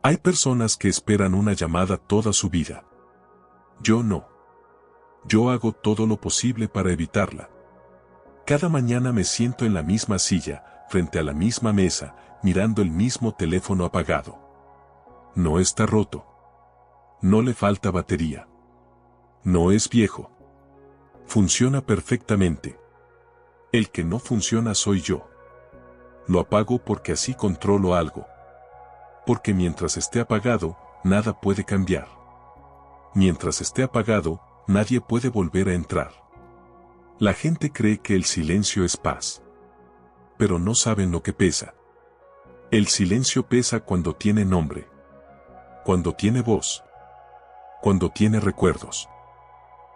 Hay personas que esperan una llamada toda su vida. Yo no. Yo hago todo lo posible para evitarla. Cada mañana me siento en la misma silla, frente a la misma mesa, mirando el mismo teléfono apagado. No está roto. No le falta batería. No es viejo. Funciona perfectamente. El que no funciona soy yo. Lo apago porque así controlo algo. Porque mientras esté apagado, nada puede cambiar. Mientras esté apagado, nadie puede volver a entrar. La gente cree que el silencio es paz. Pero no saben lo que pesa. El silencio pesa cuando tiene nombre. Cuando tiene voz. Cuando tiene recuerdos.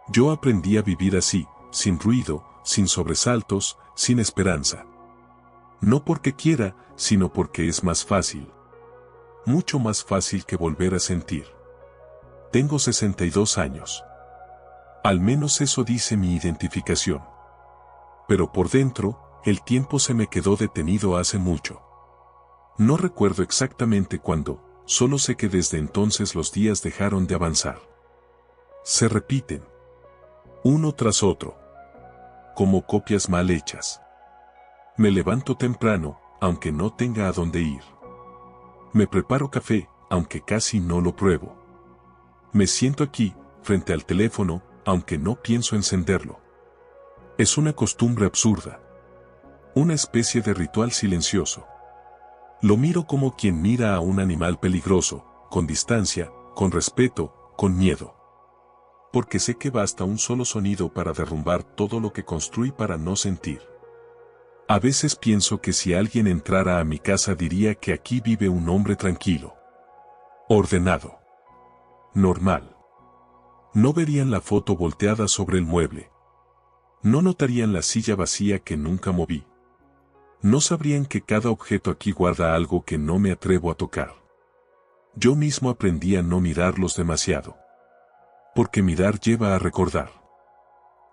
Yo aprendí a vivir así, sin ruido, sin sobresaltos, sin esperanza. No porque quiera, sino porque es más fácil. Mucho más fácil que volver a sentir. Tengo 62 años. Al menos eso dice mi identificación. Pero por dentro, el tiempo se me quedó detenido hace mucho. No recuerdo exactamente cuándo, solo sé que desde entonces los días dejaron de avanzar. Se repiten. Uno tras otro. Como copias mal hechas. Me levanto temprano, aunque no tenga a dónde ir. Me preparo café, aunque casi no lo pruebo. Me siento aquí, frente al teléfono, aunque no pienso encenderlo. Es una costumbre absurda. Una especie de ritual silencioso. Lo miro como quien mira a un animal peligroso, con distancia, con respeto, con miedo. Porque sé que basta un solo sonido para derrumbar todo lo que construí para no sentir. A veces pienso que si alguien entrara a mi casa diría que aquí vive un hombre tranquilo. Ordenado. Normal. No verían la foto volteada sobre el mueble. No notarían la silla vacía que nunca moví. No sabrían que cada objeto aquí guarda algo que no me atrevo a tocar. Yo mismo aprendí a no mirarlos demasiado. Porque mirar lleva a recordar.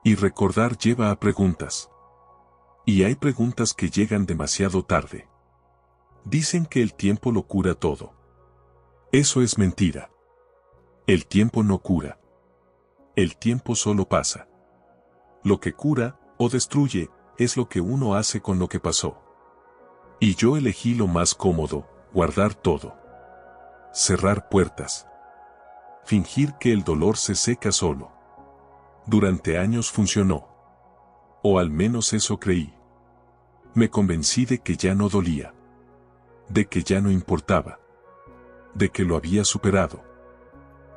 Y recordar lleva a preguntas. Y hay preguntas que llegan demasiado tarde. Dicen que el tiempo lo cura todo. Eso es mentira. El tiempo no cura. El tiempo solo pasa. Lo que cura, o destruye, es lo que uno hace con lo que pasó. Y yo elegí lo más cómodo, guardar todo. Cerrar puertas. Fingir que el dolor se seca solo. Durante años funcionó. O al menos eso creí. Me convencí de que ya no dolía. De que ya no importaba. De que lo había superado.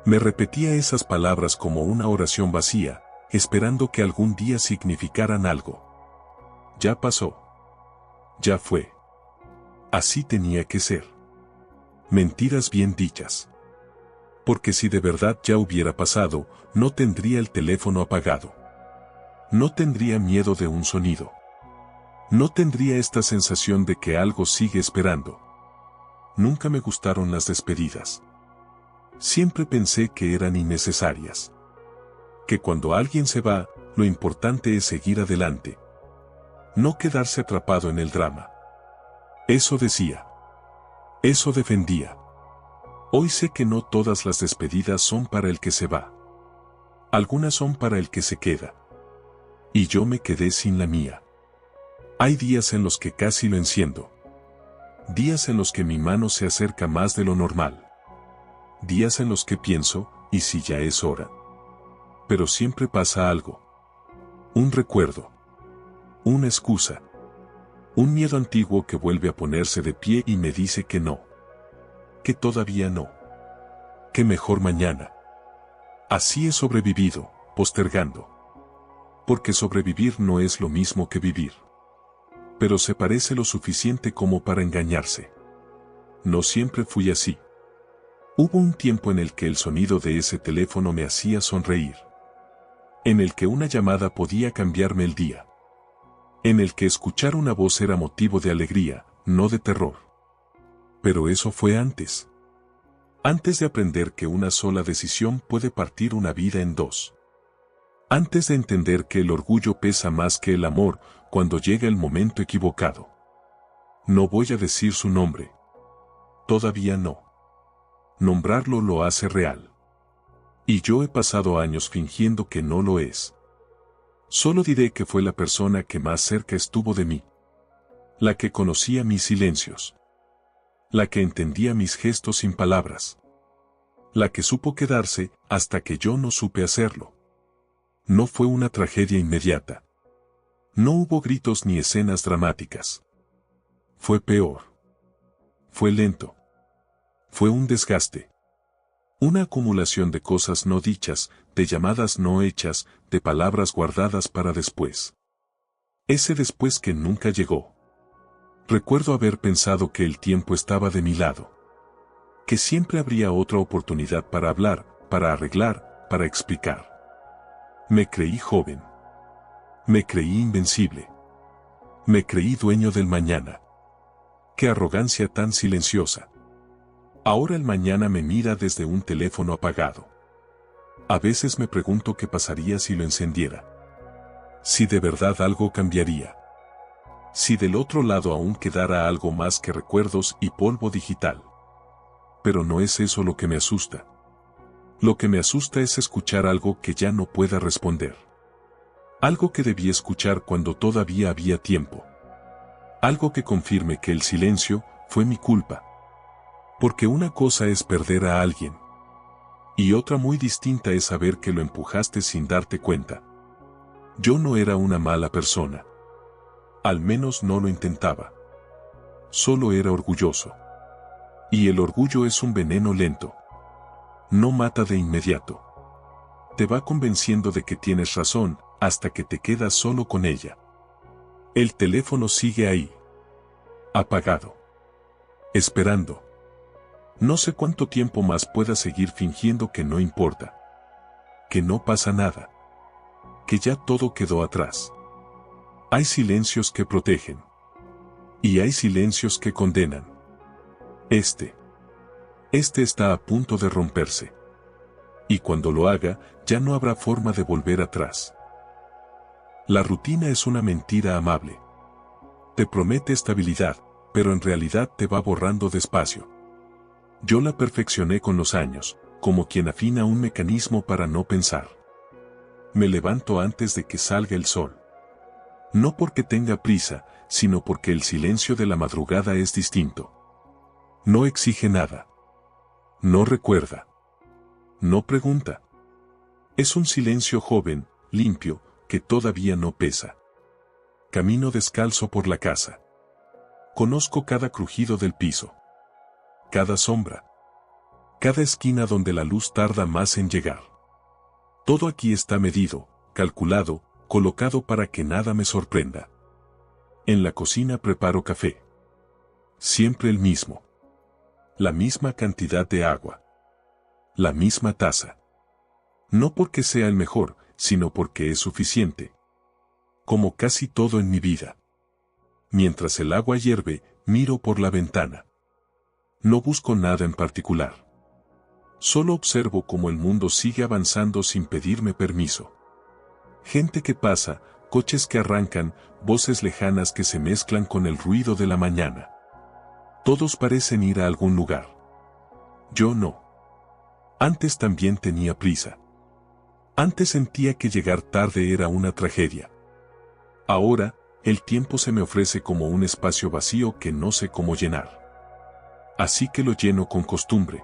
Me repetía esas palabras como una oración vacía, esperando que algún día significaran algo. Ya pasó. Ya fue. Así tenía que ser. Mentiras bien dichas. Porque si de verdad ya hubiera pasado, no tendría el teléfono apagado. No tendría miedo de un sonido. No tendría esta sensación de que algo sigue esperando. Nunca me gustaron las despedidas. Siempre pensé que eran innecesarias. Que cuando alguien se va, lo importante es seguir adelante. No quedarse atrapado en el drama. Eso decía. Eso defendía. Hoy sé que no todas las despedidas son para el que se va. Algunas son para el que se queda. Y yo me quedé sin la mía. Hay días en los que casi lo enciendo. Días en los que mi mano se acerca más de lo normal. Días en los que pienso, ¿y si ya es hora? Pero siempre pasa algo. Un recuerdo. Una excusa. Un miedo antiguo que vuelve a ponerse de pie y me dice que no. Que todavía no. Que mejor mañana. Así he sobrevivido, postergando. Porque sobrevivir no es lo mismo que vivir. Pero se parece lo suficiente como para engañarse. No siempre fui así. Hubo un tiempo en el que el sonido de ese teléfono me hacía sonreír. En el que una llamada podía cambiarme el día. En el que escuchar una voz era motivo de alegría, no de terror. Pero eso fue antes. Antes de aprender que una sola decisión puede partir una vida en dos. Antes de entender que el orgullo pesa más que el amor cuando llega el momento equivocado. No voy a decir su nombre. Todavía no. Nombrarlo lo hace real. Y yo he pasado años fingiendo que no lo es. Solo diré que fue la persona que más cerca estuvo de mí. La que conocía mis silencios. La que entendía mis gestos sin palabras. La que supo quedarse hasta que yo no supe hacerlo. No fue una tragedia inmediata. No hubo gritos ni escenas dramáticas. Fue peor. Fue lento. Fue un desgaste. Una acumulación de cosas no dichas, de llamadas no hechas, de palabras guardadas para después. Ese después que nunca llegó. Recuerdo haber pensado que el tiempo estaba de mi lado. Que siempre habría otra oportunidad para hablar, para arreglar, para explicar. Me creí joven. Me creí invencible. Me creí dueño del mañana. ¡Qué arrogancia tan silenciosa! Ahora el mañana me mira desde un teléfono apagado. A veces me pregunto qué pasaría si lo encendiera. Si de verdad algo cambiaría. Si del otro lado aún quedara algo más que recuerdos y polvo digital. Pero no es eso lo que me asusta. Lo que me asusta es escuchar algo que ya no pueda responder. Algo que debí escuchar cuando todavía había tiempo. Algo que confirme que el silencio fue mi culpa. Porque una cosa es perder a alguien. Y otra muy distinta es saber que lo empujaste sin darte cuenta. Yo no era una mala persona. Al menos no lo intentaba. Solo era orgulloso. Y el orgullo es un veneno lento. No mata de inmediato. Te va convenciendo de que tienes razón, hasta que te quedas solo con ella. El teléfono sigue ahí. Apagado. Esperando. No sé cuánto tiempo más pueda seguir fingiendo que no importa. Que no pasa nada. Que ya todo quedó atrás. Hay silencios que protegen. Y hay silencios que condenan. Este está a punto de romperse. Y cuando lo haga, ya no habrá forma de volver atrás. La rutina es una mentira amable. Te promete estabilidad, pero en realidad te va borrando despacio. Yo la perfeccioné con los años, como quien afina un mecanismo para no pensar. Me levanto antes de que salga el sol. No porque tenga prisa, sino porque el silencio de la madrugada es distinto. No exige nada. No recuerda. No pregunta. Es un silencio joven, limpio, que todavía no pesa. Camino descalzo por la casa. Conozco cada crujido del piso. Cada sombra. Cada esquina donde la luz tarda más en llegar. Todo aquí está medido, calculado, colocado para que nada me sorprenda. En la cocina preparo café. Siempre el mismo. La misma cantidad de agua. La misma taza. No porque sea el mejor, sino porque es suficiente. Como casi todo en mi vida. Mientras el agua hierve, miro por la ventana. No busco nada en particular. Solo observo cómo el mundo sigue avanzando sin pedirme permiso. Gente que pasa, coches que arrancan, voces lejanas que se mezclan con el ruido de la mañana. Todos parecen ir a algún lugar. Yo no. Antes también tenía prisa. Antes sentía que llegar tarde era una tragedia. Ahora, el tiempo se me ofrece como un espacio vacío que no sé cómo llenar. Así que lo lleno con costumbre.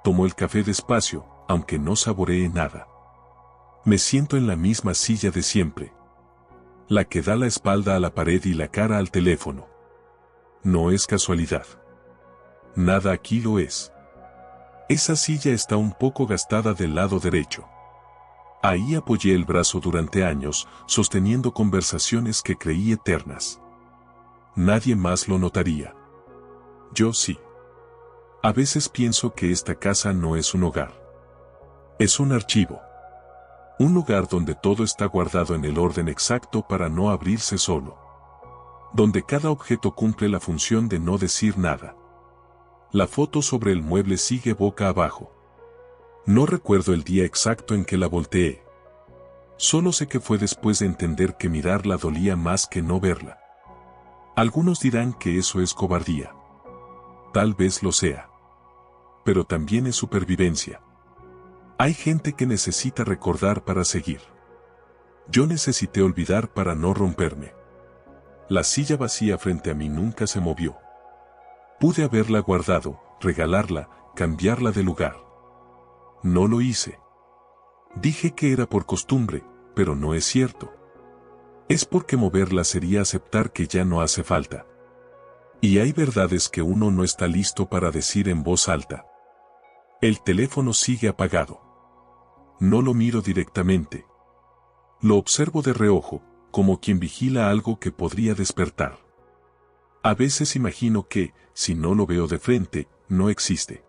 Tomo el café despacio, aunque no saboree nada. Me siento en la misma silla de siempre. La que da la espalda a la pared y la cara al teléfono. No es casualidad. Nada aquí lo es. Esa silla está un poco gastada del lado derecho. Ahí apoyé el brazo durante años, sosteniendo conversaciones que creí eternas. Nadie más lo notaría. Yo sí. A veces pienso que esta casa no es un hogar. Es un archivo. Un lugar donde todo está guardado en el orden exacto para no abrirse solo. Donde cada objeto cumple la función de no decir nada. La foto sobre el mueble sigue boca abajo. No recuerdo el día exacto en que la volteé. Solo sé que fue después de entender que mirarla dolía más que no verla. Algunos dirán que eso es cobardía. Tal vez lo sea. pero también es supervivencia. Hay gente que necesita recordar para seguir. Yo necesité olvidar para no romperme. La silla vacía frente a mí nunca se movió. Pude haberla guardado, regalarla, cambiarla de lugar. No lo hice. Dije que era por costumbre, pero no es cierto. Es porque moverla sería aceptar que ya no hace falta. Y hay verdades que uno no está listo para decir en voz alta. El teléfono sigue apagado. No lo miro directamente. Lo observo de reojo, como quien vigila algo que podría despertar. A veces imagino que, si no lo veo de frente, no existe.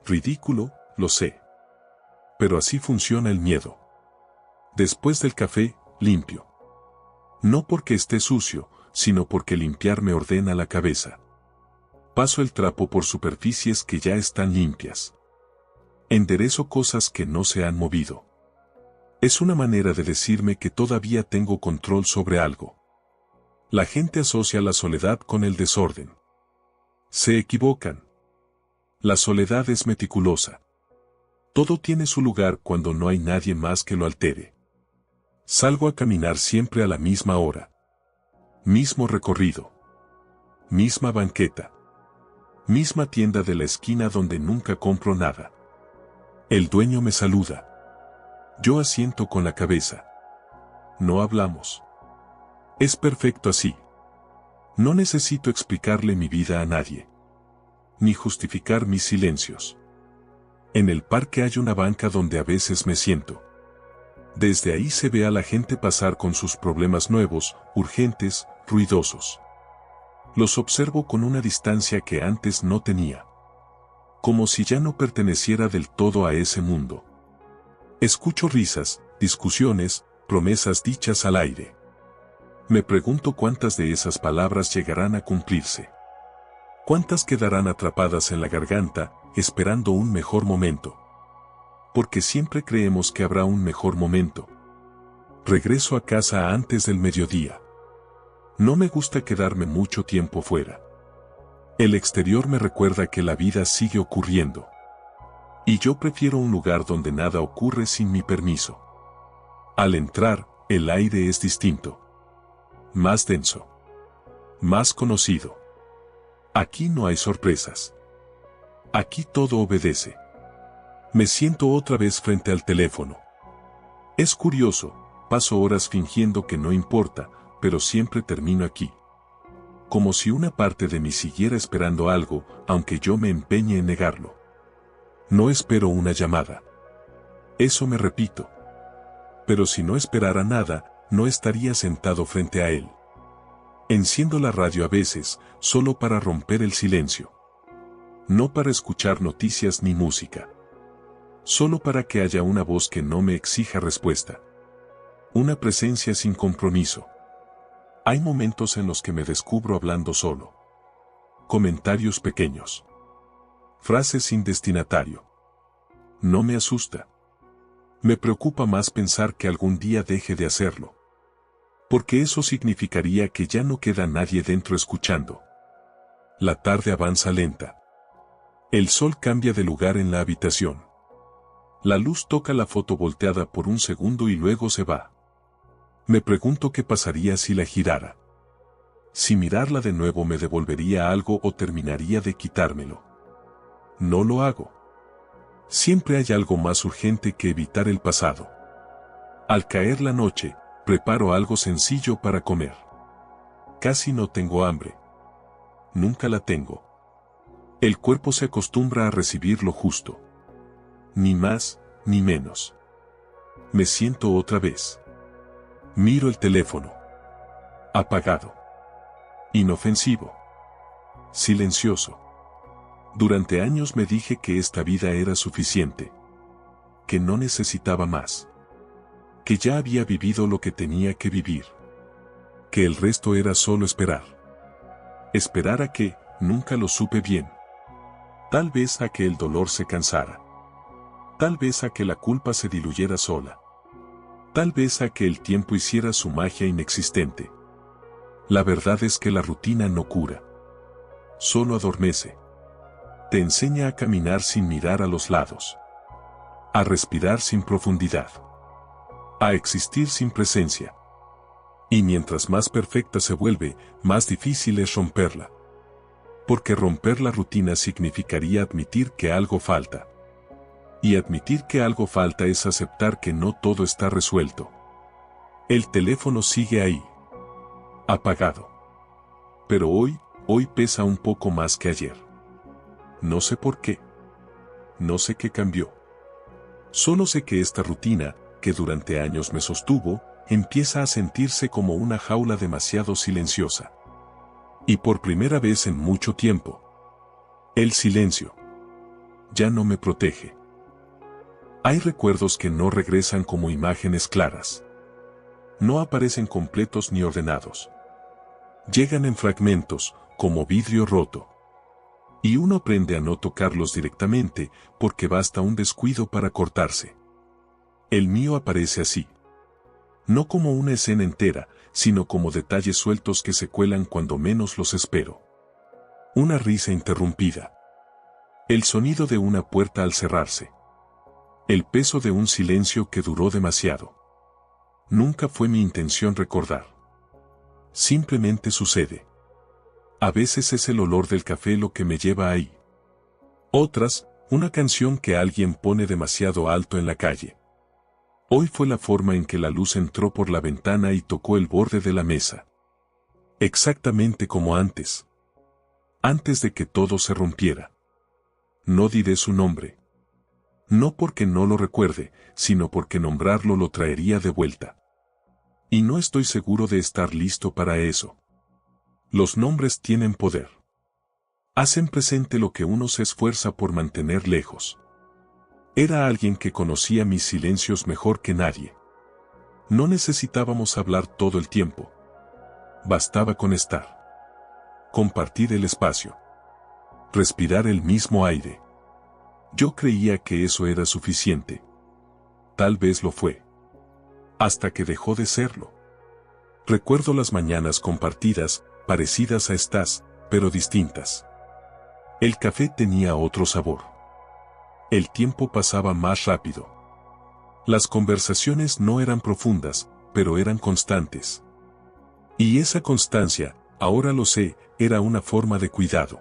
Ridículo, lo sé. Pero así funciona el miedo. Después del café, limpio. No porque esté sucio, sino porque limpiar me ordena la cabeza. Paso el trapo por superficies que ya están limpias. Enderezo cosas que no se han movido. Es una manera de decirme que todavía tengo control sobre algo. La gente asocia la soledad con el desorden. Se equivocan. La soledad es meticulosa. Todo tiene su lugar cuando no hay nadie más que lo altere. Salgo a caminar siempre a la misma hora. Mismo recorrido. Misma banqueta. Misma tienda de la esquina donde nunca compro nada. El dueño me saluda. Yo asiento con la cabeza. No hablamos. Es perfecto así. No necesito explicarle mi vida a nadie. Ni justificar mis silencios. En el parque hay una banca donde a veces me siento. Desde ahí se ve a la gente pasar con sus problemas nuevos, urgentes, ruidosos. Los observo con una distancia que antes no tenía. Como si ya no perteneciera del todo a ese mundo. Escucho risas, discusiones, promesas dichas al aire. Me pregunto cuántas de esas palabras llegarán a cumplirse. Cuántas quedarán atrapadas en la garganta, esperando un mejor momento. Porque siempre creemos que habrá un mejor momento. Regreso a casa antes del mediodía. No me gusta quedarme mucho tiempo fuera. El exterior me recuerda que la vida sigue ocurriendo. Y yo prefiero un lugar donde nada ocurre sin mi permiso. Al entrar, el aire es distinto. Más denso. Más conocido. Aquí no hay sorpresas. Aquí todo obedece. Me siento otra vez frente al teléfono. Es curioso, paso horas fingiendo que no importa, pero siempre termino aquí. Como si una parte de mí siguiera esperando algo, aunque yo me empeñe en negarlo. No espero una llamada. Eso me repito. Pero si no esperara nada, no estaría sentado frente a él. Enciendo la radio a veces, solo para romper el silencio. No para escuchar noticias ni música. Solo para que haya una voz que no me exija respuesta. Una presencia sin compromiso. Hay momentos en los que me descubro hablando solo. Comentarios pequeños. Frases sin destinatario. No me asusta. Me preocupa más pensar que algún día deje de hacerlo. Porque eso significaría que ya no queda nadie dentro escuchando. La tarde avanza lenta. El sol cambia de lugar en la habitación. La luz toca la foto volteada por un segundo y luego se va. Me pregunto qué pasaría si la girara. Si mirarla de nuevo me devolvería algo o terminaría de quitármelo. No lo hago. Siempre hay algo más urgente que evitar el pasado. Al caer la noche, preparo algo sencillo para comer. Casi no tengo hambre. Nunca la tengo. El cuerpo se acostumbra a recibir lo justo. Ni más, ni menos. Me siento otra vez. Miro el teléfono. Apagado. Inofensivo. Silencioso. Durante años me dije que esta vida era suficiente. Que no necesitaba más. Que ya había vivido lo que tenía que vivir. Que el resto era solo esperar. Esperar a que, nunca lo supe bien. Tal vez a que el dolor se cansara. Tal vez a que la culpa se diluyera sola. Tal vez a que el tiempo hiciera su magia inexistente. La verdad es que la rutina no cura. Solo adormece. Te enseña a caminar sin mirar a los lados, a respirar sin profundidad, a existir sin presencia. Y mientras más perfecta se vuelve, más difícil es romperla. Porque romper la rutina significaría admitir que algo falta. Y admitir que algo falta es aceptar que no todo está resuelto. El teléfono sigue ahí, apagado. Pero hoy pesa un poco más que ayer. No sé por qué. No sé qué cambió. Solo sé que esta rutina, que durante años me sostuvo, empieza a sentirse como una jaula demasiado silenciosa. Y por primera vez en mucho tiempo, el silencio ya no me protege. Hay recuerdos que no regresan como imágenes claras. No aparecen completos ni ordenados. Llegan en fragmentos, como vidrio roto. Y uno aprende a no tocarlos directamente, porque basta un descuido para cortarse. El mío aparece así. No como una escena entera, sino como detalles sueltos que se cuelan cuando menos los espero. Una risa interrumpida. El sonido de una puerta al cerrarse. El peso de un silencio que duró demasiado. Nunca fue mi intención recordar. Simplemente sucede. A veces es el olor del café lo que me lleva ahí. Otras, una canción que alguien pone demasiado alto en la calle. Hoy fue la forma en que la luz entró por la ventana y tocó el borde de la mesa. Exactamente como antes. Antes de que todo se rompiera. No diré su nombre. No porque no lo recuerde, sino porque nombrarlo lo traería de vuelta. Y no estoy seguro de estar listo para eso. Los nombres tienen poder. Hacen presente lo que uno se esfuerza por mantener lejos. Era alguien que conocía mis silencios mejor que nadie. No necesitábamos hablar todo el tiempo. Bastaba con estar. Compartir el espacio. Respirar el mismo aire. Yo creía que eso era suficiente. Tal vez lo fue. Hasta que dejó de serlo. Recuerdo las mañanas compartidas, parecidas a estas, pero distintas. El café tenía otro sabor. El tiempo pasaba más rápido. Las conversaciones no eran profundas, pero eran constantes. Y esa constancia, ahora lo sé, era una forma de cuidado.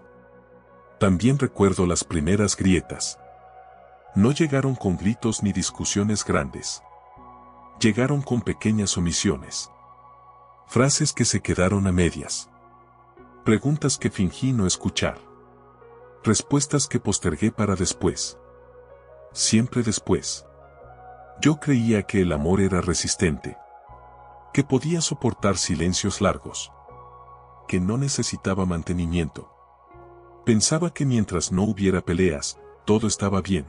También recuerdo las primeras grietas. No llegaron con gritos ni discusiones grandes. Llegaron con pequeñas omisiones. Frases que se quedaron a medias. Preguntas que fingí no escuchar. Respuestas que postergué para después. Siempre después. Yo creía que el amor era resistente. Que podía soportar silencios largos. Que no necesitaba mantenimiento. Pensaba que mientras no hubiera peleas, todo estaba bien.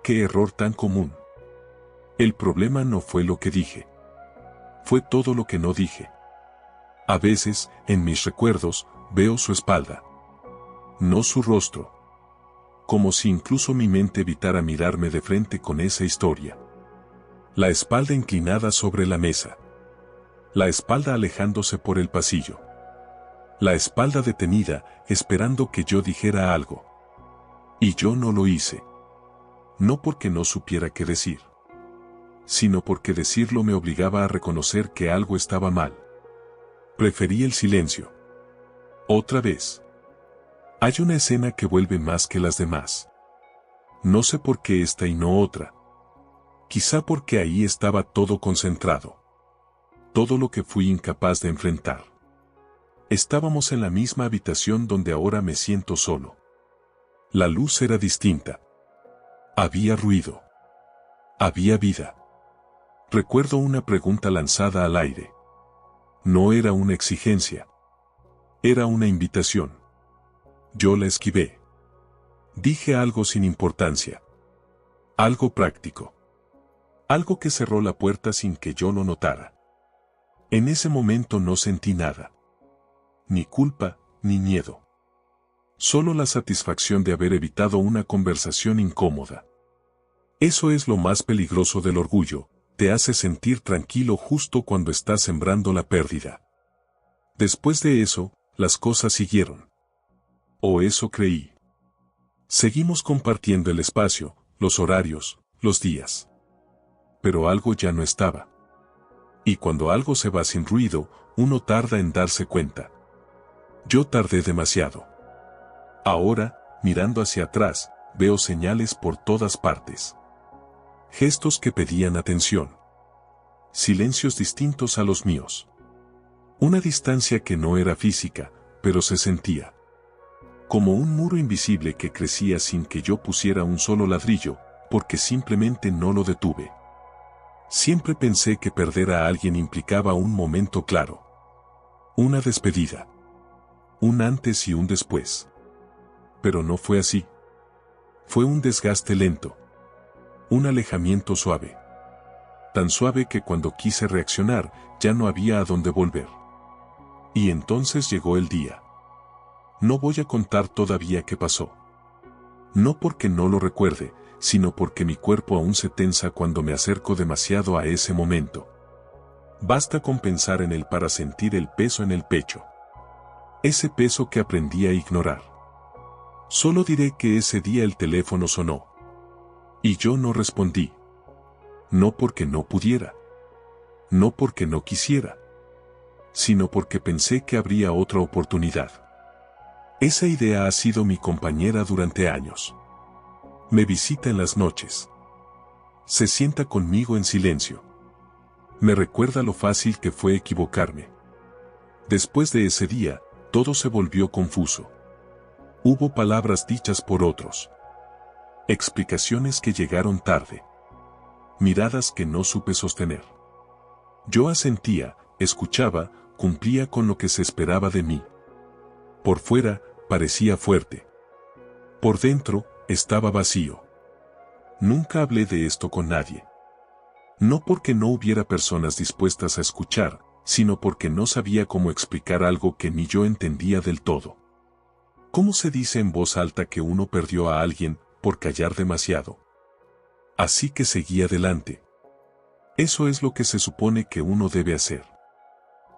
¡Qué error tan común! El problema no fue lo que dije. Fue todo lo que no dije. A veces, en mis recuerdos, veo su espalda. No su rostro. Como si incluso mi mente evitara mirarme de frente con esa historia. La espalda inclinada sobre la mesa. La espalda alejándose por el pasillo. La espalda detenida, esperando que yo dijera algo. Y yo no lo hice. No porque no supiera qué decir, sino porque decirlo me obligaba a reconocer que algo estaba mal. Preferí el silencio. Otra vez. Hay una escena que vuelve más que las demás. No sé por qué esta y no otra. Quizá porque ahí estaba todo concentrado. Todo lo que fui incapaz de enfrentar. Estábamos en la misma habitación donde ahora me siento solo. La luz era distinta. Había ruido. Había vida. Recuerdo una pregunta lanzada al aire. No era una exigencia. Era una invitación. Yo la esquivé. Dije algo sin importancia. Algo práctico. Algo que cerró la puerta sin que yo lo notara. En ese momento no sentí nada. Ni culpa, ni miedo. Solo la satisfacción de haber evitado una conversación incómoda. Eso es lo más peligroso del orgullo, te hace sentir tranquilo justo cuando estás sembrando la pérdida. Después de eso, las cosas siguieron. O eso creí. Seguimos compartiendo el espacio, los horarios, los días. Pero algo ya no estaba. Y cuando algo se va sin ruido, uno tarda en darse cuenta. Yo tardé demasiado. Ahora, mirando hacia atrás, veo señales por todas partes. Gestos que pedían atención. Silencios distintos a los míos. Una distancia que no era física, pero se sentía. Como un muro invisible que crecía sin que yo pusiera un solo ladrillo, porque simplemente no lo detuve. Siempre pensé que perder a alguien implicaba un momento claro. Una despedida. Un antes y un después. Pero no fue así. Fue un desgaste lento. Un alejamiento suave. Tan suave que cuando quise reaccionar, ya no había a dónde volver. Y entonces llegó el día. No voy a contar todavía qué pasó. No porque no lo recuerde, sino porque mi cuerpo aún se tensa cuando me acerco demasiado a ese momento. Basta con pensar en él para sentir el peso en el pecho. Ese peso que aprendí a ignorar. Solo diré que ese día el teléfono sonó. Y yo no respondí. No porque no pudiera. No porque no quisiera. Sino porque pensé que habría otra oportunidad. Esa idea ha sido mi compañera durante años. Me visita en las noches. Se sienta conmigo en silencio. Me recuerda lo fácil que fue equivocarme. Después de ese día, todo se volvió confuso. Hubo palabras dichas por otros. Explicaciones que llegaron tarde. Miradas que no supe sostener. Yo asentía, escuchaba, cumplía con lo que se esperaba de mí. Por fuera, parecía fuerte. Por dentro, estaba vacío. Nunca hablé de esto con nadie. No porque no hubiera personas dispuestas a escuchar, sino porque no sabía cómo explicar algo que ni yo entendía del todo. ¿Cómo se dice en voz alta que uno perdió a alguien por callar demasiado? Así que seguí adelante. Eso es lo que se supone que uno debe hacer.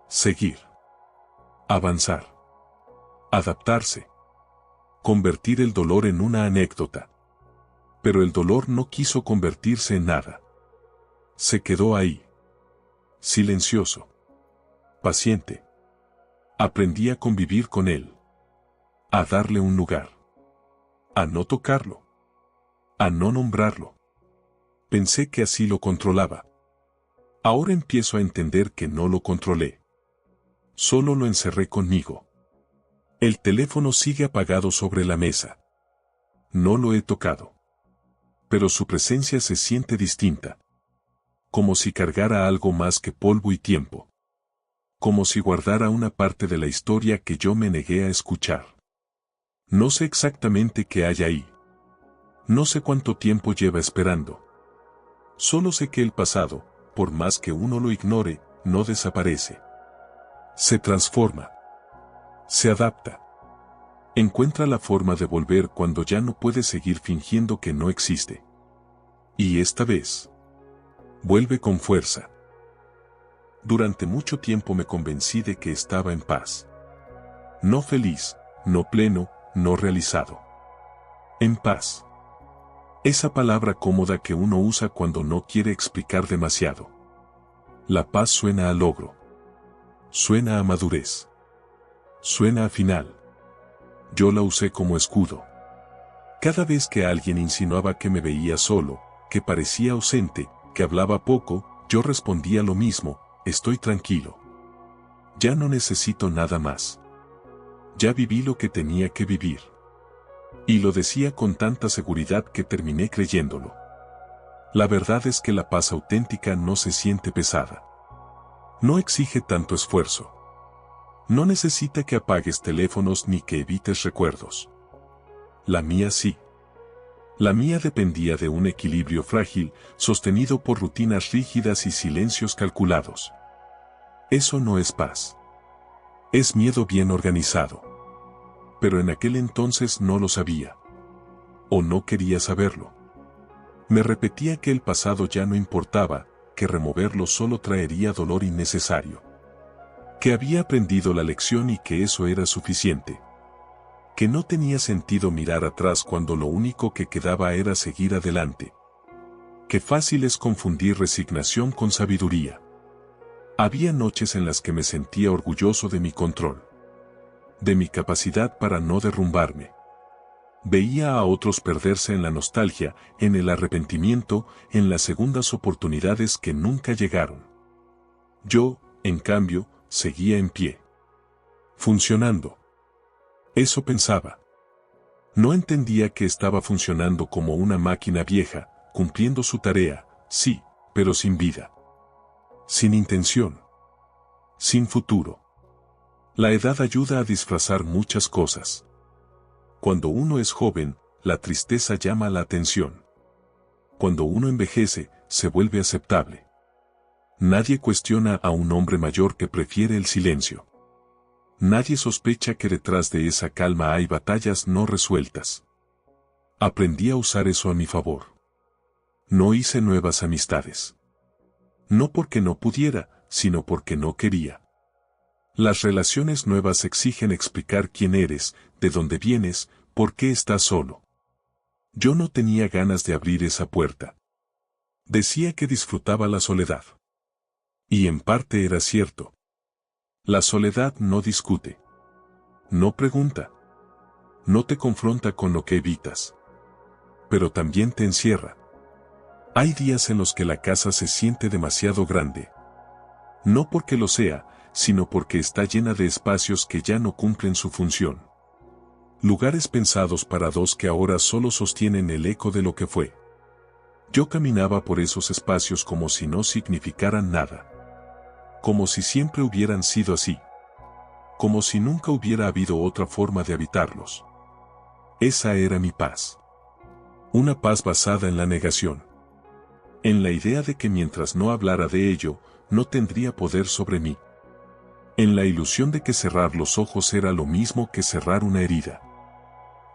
Seguir. Avanzar. Adaptarse. Convertir el dolor en una anécdota. Pero el dolor no quiso convertirse en nada. Se quedó ahí. Silencioso. Paciente. Aprendí a convivir con él. A darle un lugar. A no tocarlo. A no nombrarlo. Pensé que así lo controlaba. Ahora empiezo a entender que no lo controlé. Solo lo encerré conmigo. El teléfono sigue apagado sobre la mesa. No lo he tocado. Pero su presencia se siente distinta. Como si cargara algo más que polvo y tiempo. Como si guardara una parte de la historia que yo me negué a escuchar. No sé exactamente qué hay ahí. No sé cuánto tiempo lleva esperando. Solo sé que el pasado, por más que uno lo ignore, no desaparece. Se transforma. Se adapta. Encuentra la forma de volver cuando ya no puede seguir fingiendo que no existe. Y esta vez, vuelve con fuerza. Durante mucho tiempo me convencí de que estaba en paz. No feliz, no pleno, no realizado. En paz. Esa palabra cómoda que uno usa cuando no quiere explicar demasiado. La paz suena a logro. Suena a madurez. Suena a final. Yo la usé como escudo. Cada vez que alguien insinuaba que me veía solo, que parecía ausente, que hablaba poco, yo respondía lo mismo: estoy tranquilo. Ya no necesito nada más. Ya viví lo que tenía que vivir. Y lo decía con tanta seguridad que terminé creyéndolo. La verdad es que la paz auténtica no se siente pesada. No exige tanto esfuerzo. No necesita que apagues teléfonos ni que evites recuerdos. La mía sí. La mía dependía de un equilibrio frágil, sostenido por rutinas rígidas y silencios calculados. Eso no es paz. Es miedo bien organizado. Pero en aquel entonces no lo sabía. O no quería saberlo. Me repetía que el pasado ya no importaba, que removerlo solo traería dolor innecesario. Que había aprendido la lección y que eso era suficiente. Que no tenía sentido mirar atrás cuando lo único que quedaba era seguir adelante. Qué fácil es confundir resignación con sabiduría. Había noches en las que me sentía orgulloso de mi control, de mi capacidad para no derrumbarme. Veía a otros perderse en la nostalgia, en el arrepentimiento, en las segundas oportunidades que nunca llegaron. Yo, en cambio, seguía en pie. Funcionando. Eso pensaba. No entendía que estaba funcionando como una máquina vieja, cumpliendo su tarea, sí, pero sin vida. Sin intención. Sin futuro. La edad ayuda a disfrazar muchas cosas. Cuando uno es joven, la tristeza llama la atención. Cuando uno envejece, se vuelve aceptable. Nadie cuestiona a un hombre mayor que prefiere el silencio. Nadie sospecha que detrás de esa calma hay batallas no resueltas. Aprendí a usar eso a mi favor. No hice nuevas amistades. No porque no pudiera, sino porque no quería. Las relaciones nuevas exigen explicar quién eres, de dónde vienes, por qué estás solo. Yo no tenía ganas de abrir esa puerta. Decía que disfrutaba la soledad. Y en parte era cierto. La soledad no discute. No pregunta. No te confronta con lo que evitas. Pero también te encierra. Hay días en los que la casa se siente demasiado grande. No porque lo sea, sino porque está llena de espacios que ya no cumplen su función. Lugares pensados para dos que ahora solo sostienen el eco de lo que fue. Yo caminaba por esos espacios como si no significaran nada. Como si siempre hubieran sido así. Como si nunca hubiera habido otra forma de habitarlos. Esa era mi paz. Una paz basada en la negación. En la idea de que mientras no hablara de ello, no tendría poder sobre mí. En la ilusión de que cerrar los ojos era lo mismo que cerrar una herida.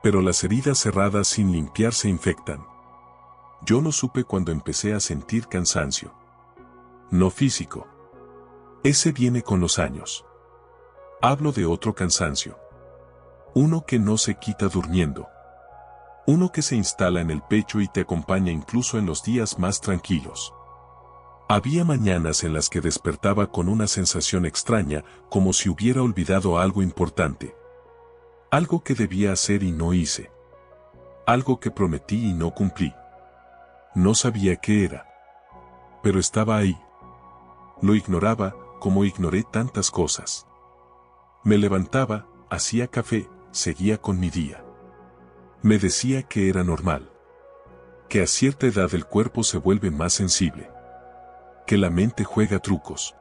Pero las heridas cerradas sin limpiar se infectan. Yo lo supe cuando empecé a sentir cansancio. No físico. Ese viene con los años. Hablo de otro cansancio. Uno que no se quita durmiendo. Uno que se instala en el pecho y te acompaña incluso en los días más tranquilos. Había mañanas en las que despertaba con una sensación extraña, como si hubiera olvidado algo importante. Algo que debía hacer y no hice. Algo que prometí y no cumplí. No sabía qué era. Pero estaba ahí. Lo ignoraba, como ignoré tantas cosas. Me levantaba, hacía café, seguía con mi día. Me decía que era normal. Que a cierta edad el cuerpo se vuelve más sensible. Que la mente juega trucos.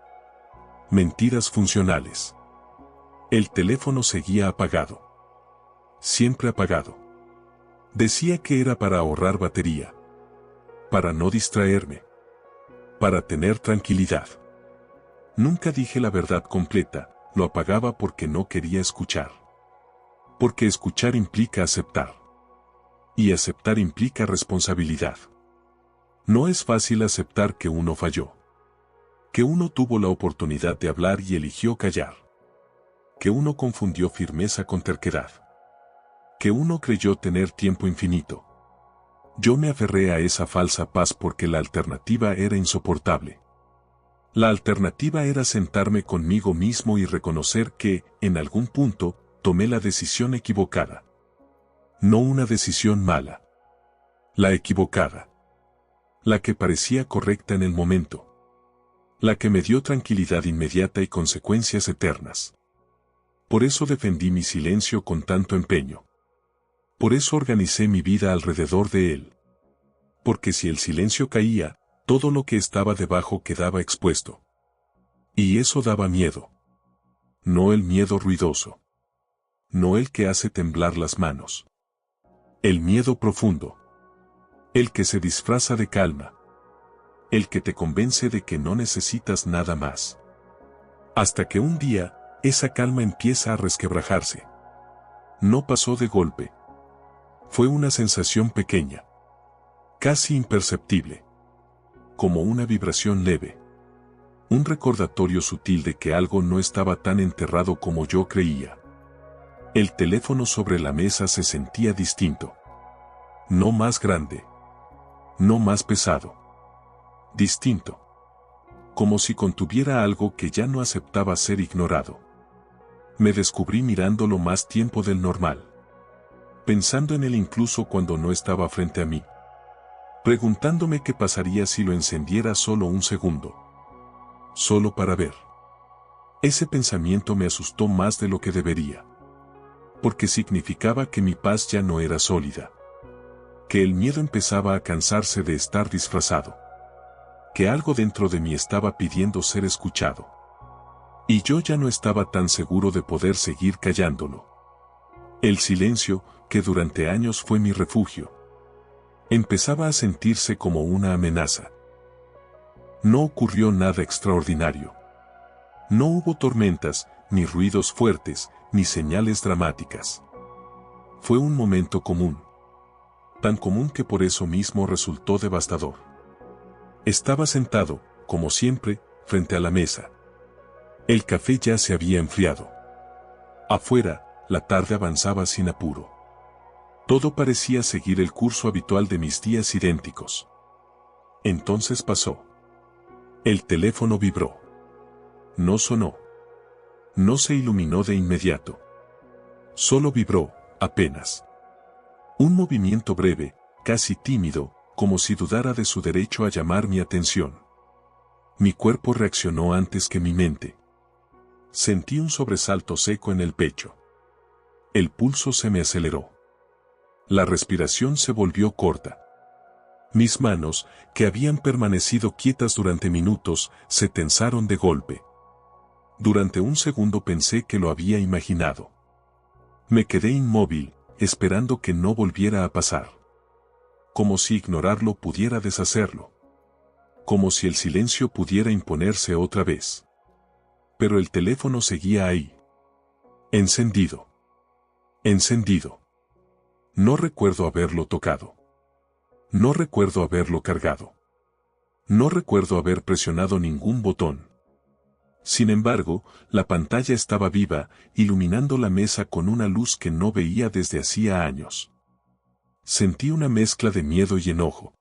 Mentiras funcionales. El teléfono seguía apagado. Siempre apagado. Decía que era para ahorrar batería. Para no distraerme. Para tener tranquilidad. Nunca dije la verdad completa, lo apagaba porque no quería escuchar. Porque escuchar implica aceptar. Y aceptar implica responsabilidad. No es fácil aceptar que uno falló. Que uno tuvo la oportunidad de hablar y eligió callar. Que uno confundió firmeza con terquedad. Que uno creyó tener tiempo infinito. Yo me aferré a esa falsa paz porque la alternativa era insoportable. La alternativa era sentarme conmigo mismo y reconocer que, en algún punto, tomé la decisión equivocada. No una decisión mala. La equivocada. La que parecía correcta en el momento. La que me dio tranquilidad inmediata y consecuencias eternas. Por eso defendí mi silencio con tanto empeño. Por eso organicé mi vida alrededor de él. Porque si el silencio caía, todo lo que estaba debajo quedaba expuesto. Y eso daba miedo. No el miedo ruidoso. No el que hace temblar las manos. El miedo profundo. El que se disfraza de calma. El que te convence de que no necesitas nada más. Hasta que un día, esa calma empieza a resquebrajarse. No pasó de golpe. Fue una sensación pequeña. Casi imperceptible. Como una vibración leve. Un recordatorio sutil de que algo no estaba tan enterrado como yo creía. El teléfono sobre la mesa se sentía distinto. No más grande. No más pesado. Distinto. Como si contuviera algo que ya no aceptaba ser ignorado. Me descubrí mirándolo más tiempo del normal. Pensando en él incluso cuando no estaba frente a mí. Preguntándome qué pasaría si lo encendiera solo un segundo. Solo para ver. Ese pensamiento me asustó más de lo que debería. Porque significaba que mi paz ya no era sólida. Que el miedo empezaba a cansarse de estar disfrazado. Que algo dentro de mí estaba pidiendo ser escuchado. Y yo ya no estaba tan seguro de poder seguir callándolo. El silencio, que durante años fue mi refugio, empezaba a sentirse como una amenaza. No ocurrió nada extraordinario. No hubo tormentas, ni ruidos fuertes, ni señales dramáticas. Fue un momento común. Tan común que por eso mismo resultó devastador. Estaba sentado, como siempre, frente a la mesa. El café ya se había enfriado. Afuera, la tarde avanzaba sin apuro. Todo parecía seguir el curso habitual de mis días idénticos. Entonces pasó. El teléfono vibró. No sonó. No se iluminó de inmediato. Solo vibró, apenas. Un movimiento breve, casi tímido, como si dudara de su derecho a llamar mi atención. Mi cuerpo reaccionó antes que mi mente. Sentí un sobresalto seco en el pecho. El pulso se me aceleró. La respiración se volvió corta. Mis manos, que habían permanecido quietas durante minutos, se tensaron de golpe. Durante un segundo pensé que lo había imaginado. Me quedé inmóvil, esperando que no volviera a pasar. Como si ignorarlo pudiera deshacerlo. Como si el silencio pudiera imponerse otra vez. Pero el teléfono seguía ahí. Encendido. Encendido. No recuerdo haberlo tocado. No recuerdo haberlo cargado. No recuerdo haber presionado ningún botón. Sin embargo, la pantalla estaba viva, iluminando la mesa con una luz que no veía desde hacía años. Sentí una mezcla de miedo y enojo.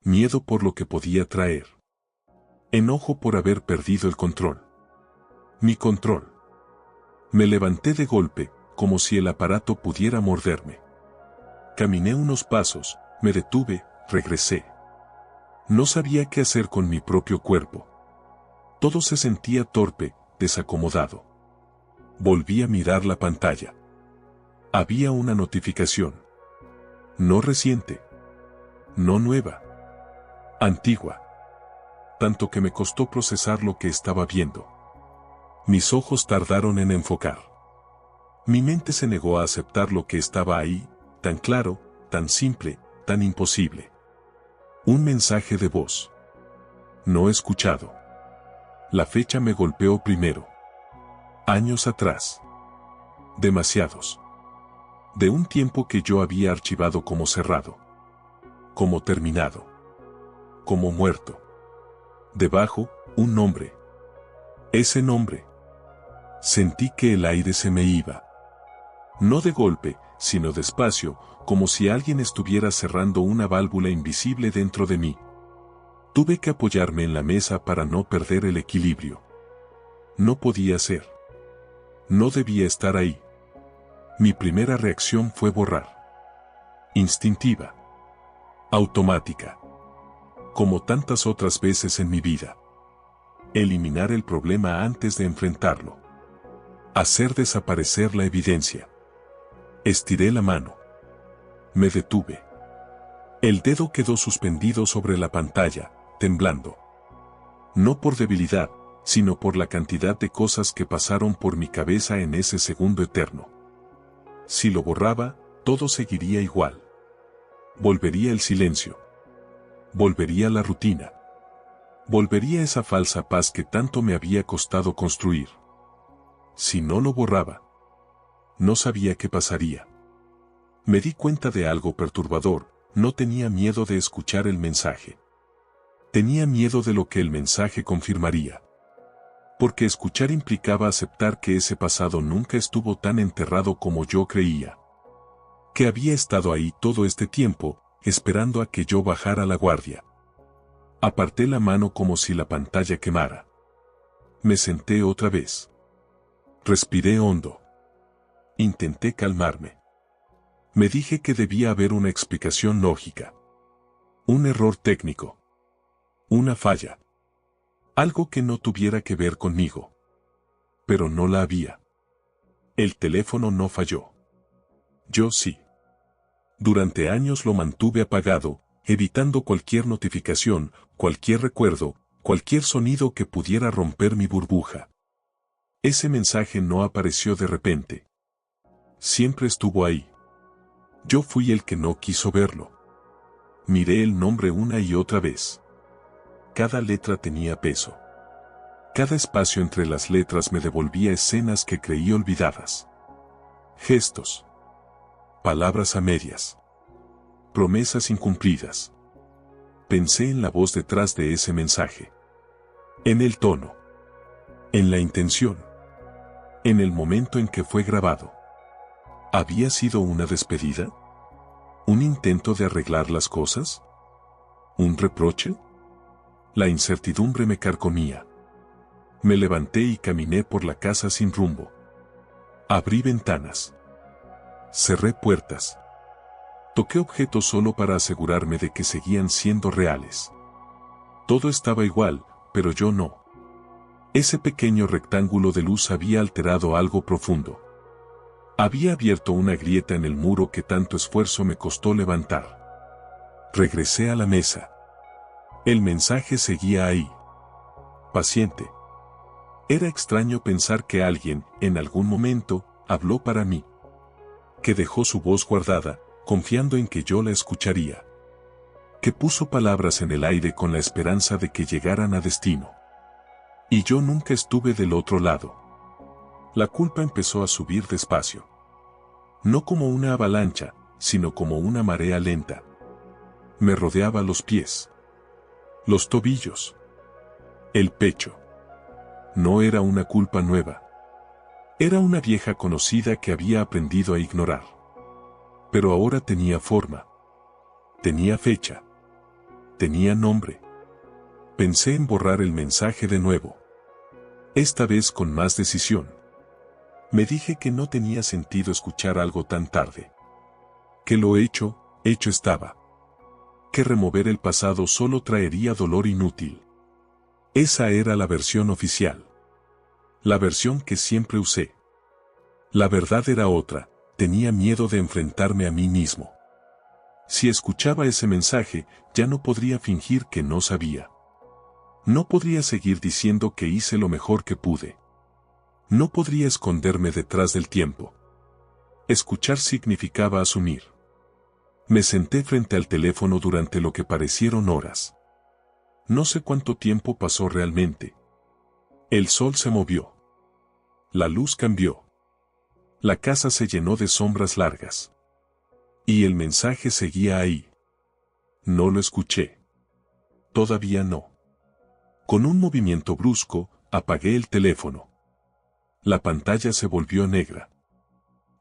Miedo por lo que podía traer. Enojo por haber perdido el control. Mi control. Me levanté de golpe, como si el aparato pudiera morderme. Caminé unos pasos, me detuve, regresé. No sabía qué hacer con mi propio cuerpo. Todo se sentía torpe, desacomodado. Volví a mirar la pantalla. Había una notificación. No reciente. No nueva. Antigua. Tanto que me costó procesar lo que estaba viendo. Mis ojos tardaron en enfocar. Mi mente se negó a aceptar lo que estaba ahí, tan claro, tan simple, tan imposible. Un mensaje de voz. No escuchado. La fecha me golpeó primero. Años atrás. Demasiados. De un tiempo que yo había archivado como cerrado. Como terminado. Como muerto. Debajo, un nombre. Ese nombre. Sentí que el aire se me iba. No de golpe, sino despacio, como si alguien estuviera cerrando una válvula invisible dentro de mí. Tuve que apoyarme en la mesa para no perder el equilibrio. No podía ser. No debía estar ahí. Mi primera reacción fue borrar. Instintiva. Automática. Como tantas otras veces en mi vida. Eliminar el problema antes de enfrentarlo. Hacer desaparecer la evidencia. Estiré la mano. Me detuve. El dedo quedó suspendido sobre la pantalla, temblando. No por debilidad, sino por la cantidad de cosas que pasaron por mi cabeza en ese segundo eterno. Si lo borraba, todo seguiría igual. Volvería el silencio. Volvería la rutina. Volvería esa falsa paz que tanto me había costado construir. Si no lo borraba, no sabía qué pasaría. Me di cuenta de algo perturbador, no tenía miedo de escuchar el mensaje. Tenía miedo de lo que el mensaje confirmaría. Porque escuchar implicaba aceptar que ese pasado nunca estuvo tan enterrado como yo creía. Que había estado ahí todo este tiempo, esperando a que yo bajara la guardia. Aparté la mano como si la pantalla quemara. Me senté otra vez. Respiré hondo. Intenté calmarme. Me dije que debía haber una explicación lógica. Un error técnico. Una falla. Algo que no tuviera que ver conmigo. Pero no la había. El teléfono no falló. Yo sí. Durante años lo mantuve apagado, evitando cualquier notificación, cualquier recuerdo, cualquier sonido que pudiera romper mi burbuja. Ese mensaje no apareció de repente. Siempre estuvo ahí. Yo fui el que no quiso verlo. Miré el nombre una y otra vez. Cada letra tenía peso. Cada espacio entre las letras me devolvía escenas que creí olvidadas. Gestos. Palabras a medias. Promesas incumplidas. Pensé en la voz detrás de ese mensaje. En el tono. En la intención. En el momento en que fue grabado. ¿Había sido una despedida? ¿Un intento de arreglar las cosas? ¿Un reproche? La incertidumbre me carcomía. Me levanté y caminé por la casa sin rumbo. Abrí ventanas. Cerré puertas. Toqué objetos solo para asegurarme de que seguían siendo reales. Todo estaba igual, pero yo no. Ese pequeño rectángulo de luz había alterado algo profundo. Había abierto una grieta en el muro que tanto esfuerzo me costó levantar. Regresé a la mesa. El mensaje seguía ahí. Paciente. Era extraño pensar que alguien, en algún momento, habló para mí. Que dejó su voz guardada, confiando en que yo la escucharía. Que puso palabras en el aire con la esperanza de que llegaran a destino. Y yo nunca estuve del otro lado. La culpa empezó a subir despacio. No como una avalancha, sino como una marea lenta. Me rodeaba los pies. Los tobillos. El pecho. No era una culpa nueva. Era una vieja conocida que había aprendido a ignorar. Pero ahora tenía forma. Tenía fecha. Tenía nombre. Pensé en borrar el mensaje de nuevo. Esta vez con más decisión. Me dije que no tenía sentido escuchar algo tan tarde. Que lo hecho estaba. Que remover el pasado solo traería dolor inútil. Esa era la versión oficial. La versión que siempre usé. La verdad era otra, tenía miedo de enfrentarme a mí mismo. Si escuchaba ese mensaje, ya no podría fingir que no sabía. No podría seguir diciendo que hice lo mejor que pude. No podría esconderme detrás del tiempo. Escuchar significaba asumir. Me senté frente al teléfono durante lo que parecieron horas. No sé cuánto tiempo pasó realmente. El sol se movió. La luz cambió. La casa se llenó de sombras largas. Y el mensaje seguía ahí. No lo escuché. Todavía no. Con un movimiento brusco, apagué el teléfono. La pantalla se volvió negra.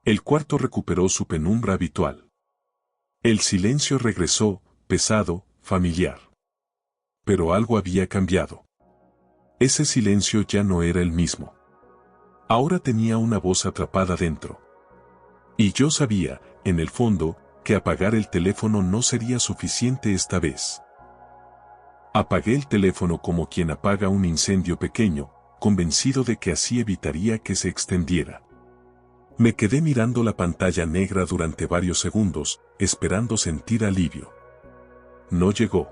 El cuarto recuperó su penumbra habitual. El silencio regresó, pesado, familiar. Pero algo había cambiado. Ese silencio ya no era el mismo. Ahora tenía una voz atrapada dentro. Y yo sabía, en el fondo, que apagar el teléfono no sería suficiente esta vez. Apagué el teléfono como quien apaga un incendio pequeño, convencido de que así evitaría que se extendiera. Me quedé mirando la pantalla negra durante varios segundos, esperando sentir alivio. No llegó.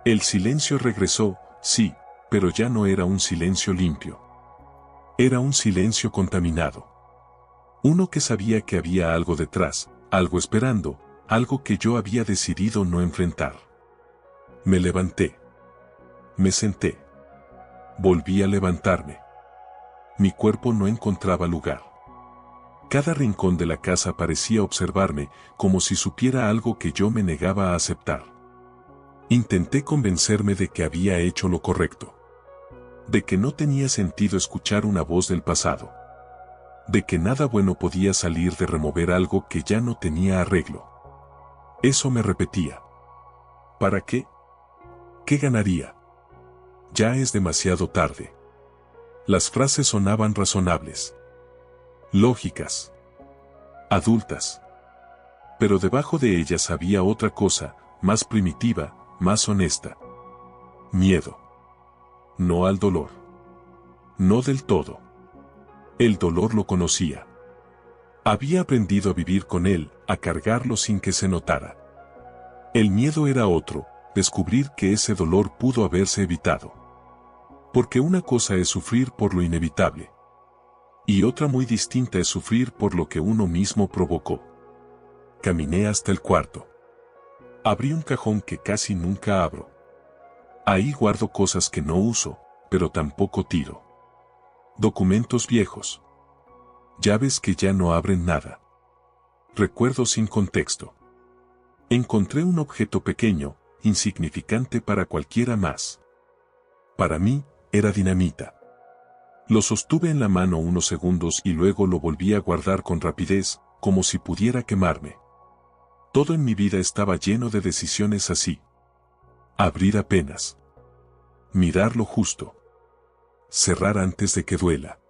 El silencio regresó, sí, pero ya no era un silencio limpio. Era un silencio contaminado. Uno que sabía que había algo detrás, algo esperando, algo que yo había decidido no enfrentar. Me levanté. Me senté. Volví a levantarme. Mi cuerpo no encontraba lugar. Cada rincón de la casa parecía observarme, como si supiera algo que yo me negaba a aceptar. Intenté convencerme de que había hecho lo correcto. De que no tenía sentido escuchar una voz del pasado. De que nada bueno podía salir de remover algo que ya no tenía arreglo. Eso me repetía. ¿Para qué? ¿Qué ganaría? Ya es demasiado tarde. Las frases sonaban razonables. Lógicas. Adultas. Pero debajo de ellas había otra cosa, más primitiva, más honesta. Miedo. No al dolor. No del todo. El dolor lo conocía. Había aprendido a vivir con él, a cargarlo sin que se notara. El miedo era otro, descubrir que ese dolor pudo haberse evitado. Porque una cosa es sufrir por lo inevitable. Y otra muy distinta es sufrir por lo que uno mismo provocó. Caminé hasta el cuarto. Abrí un cajón que casi nunca abro. Ahí guardo cosas que no uso, pero tampoco tiro. Documentos viejos. Llaves que ya no abren nada. Recuerdos sin contexto. Encontré un objeto pequeño, insignificante para cualquiera más. Para mí, era dinamita. Lo sostuve en la mano unos segundos y luego lo volví a guardar con rapidez, como si pudiera quemarme. Todo en mi vida estaba lleno de decisiones así. Abrir apenas. Mirar lo justo. Cerrar antes de que duela.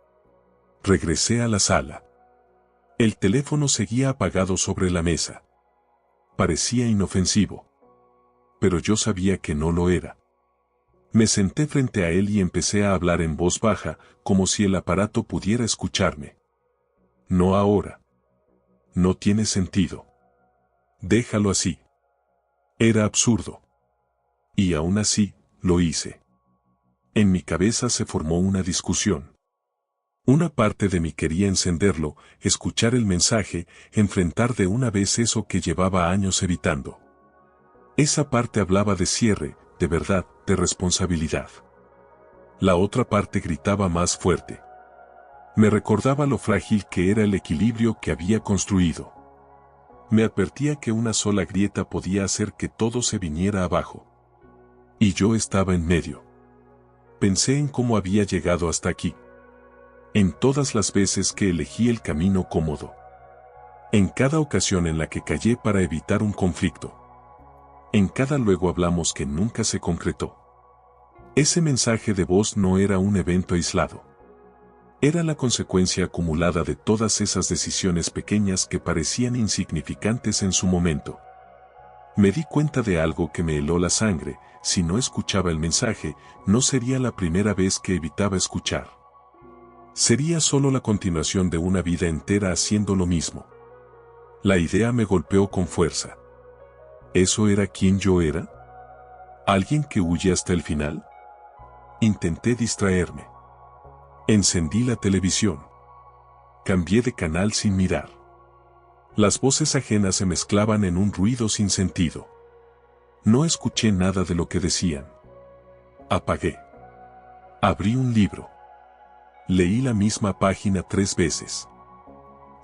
Regresé a la sala. El teléfono seguía apagado sobre la mesa. Parecía inofensivo. Pero yo sabía que no lo era. Me senté frente a él y empecé a hablar en voz baja, como si el aparato pudiera escucharme. No ahora. No tiene sentido. Déjalo así. Era absurdo. Y aún así, lo hice. En mi cabeza se formó una discusión. Una parte de mí quería encenderlo, escuchar el mensaje, enfrentar de una vez eso que llevaba años evitando. Esa parte hablaba de cierre, de verdad, de responsabilidad. La otra parte gritaba más fuerte. Me recordaba lo frágil que era el equilibrio que había construido. Me advertía que una sola grieta podía hacer que todo se viniera abajo. Y yo estaba en medio. Pensé en cómo había llegado hasta aquí. En todas las veces que elegí el camino cómodo. En cada ocasión en la que callé para evitar un conflicto. En cada luego hablamos que nunca se concretó. Ese mensaje de voz no era un evento aislado. Era la consecuencia acumulada de todas esas decisiones pequeñas que parecían insignificantes en su momento. Me di cuenta de algo que me heló la sangre: si no escuchaba el mensaje, no sería la primera vez que evitaba escuchar. Sería solo la continuación de una vida entera haciendo lo mismo. La idea me golpeó con fuerza. ¿Eso era quien yo era? ¿Alguien que huye hasta el final? Intenté distraerme. Encendí la televisión. Cambié de canal sin mirar. Las voces ajenas se mezclaban en un ruido sin sentido. No escuché nada de lo que decían. Apagué. Abrí un libro. Leí la misma página 3 veces.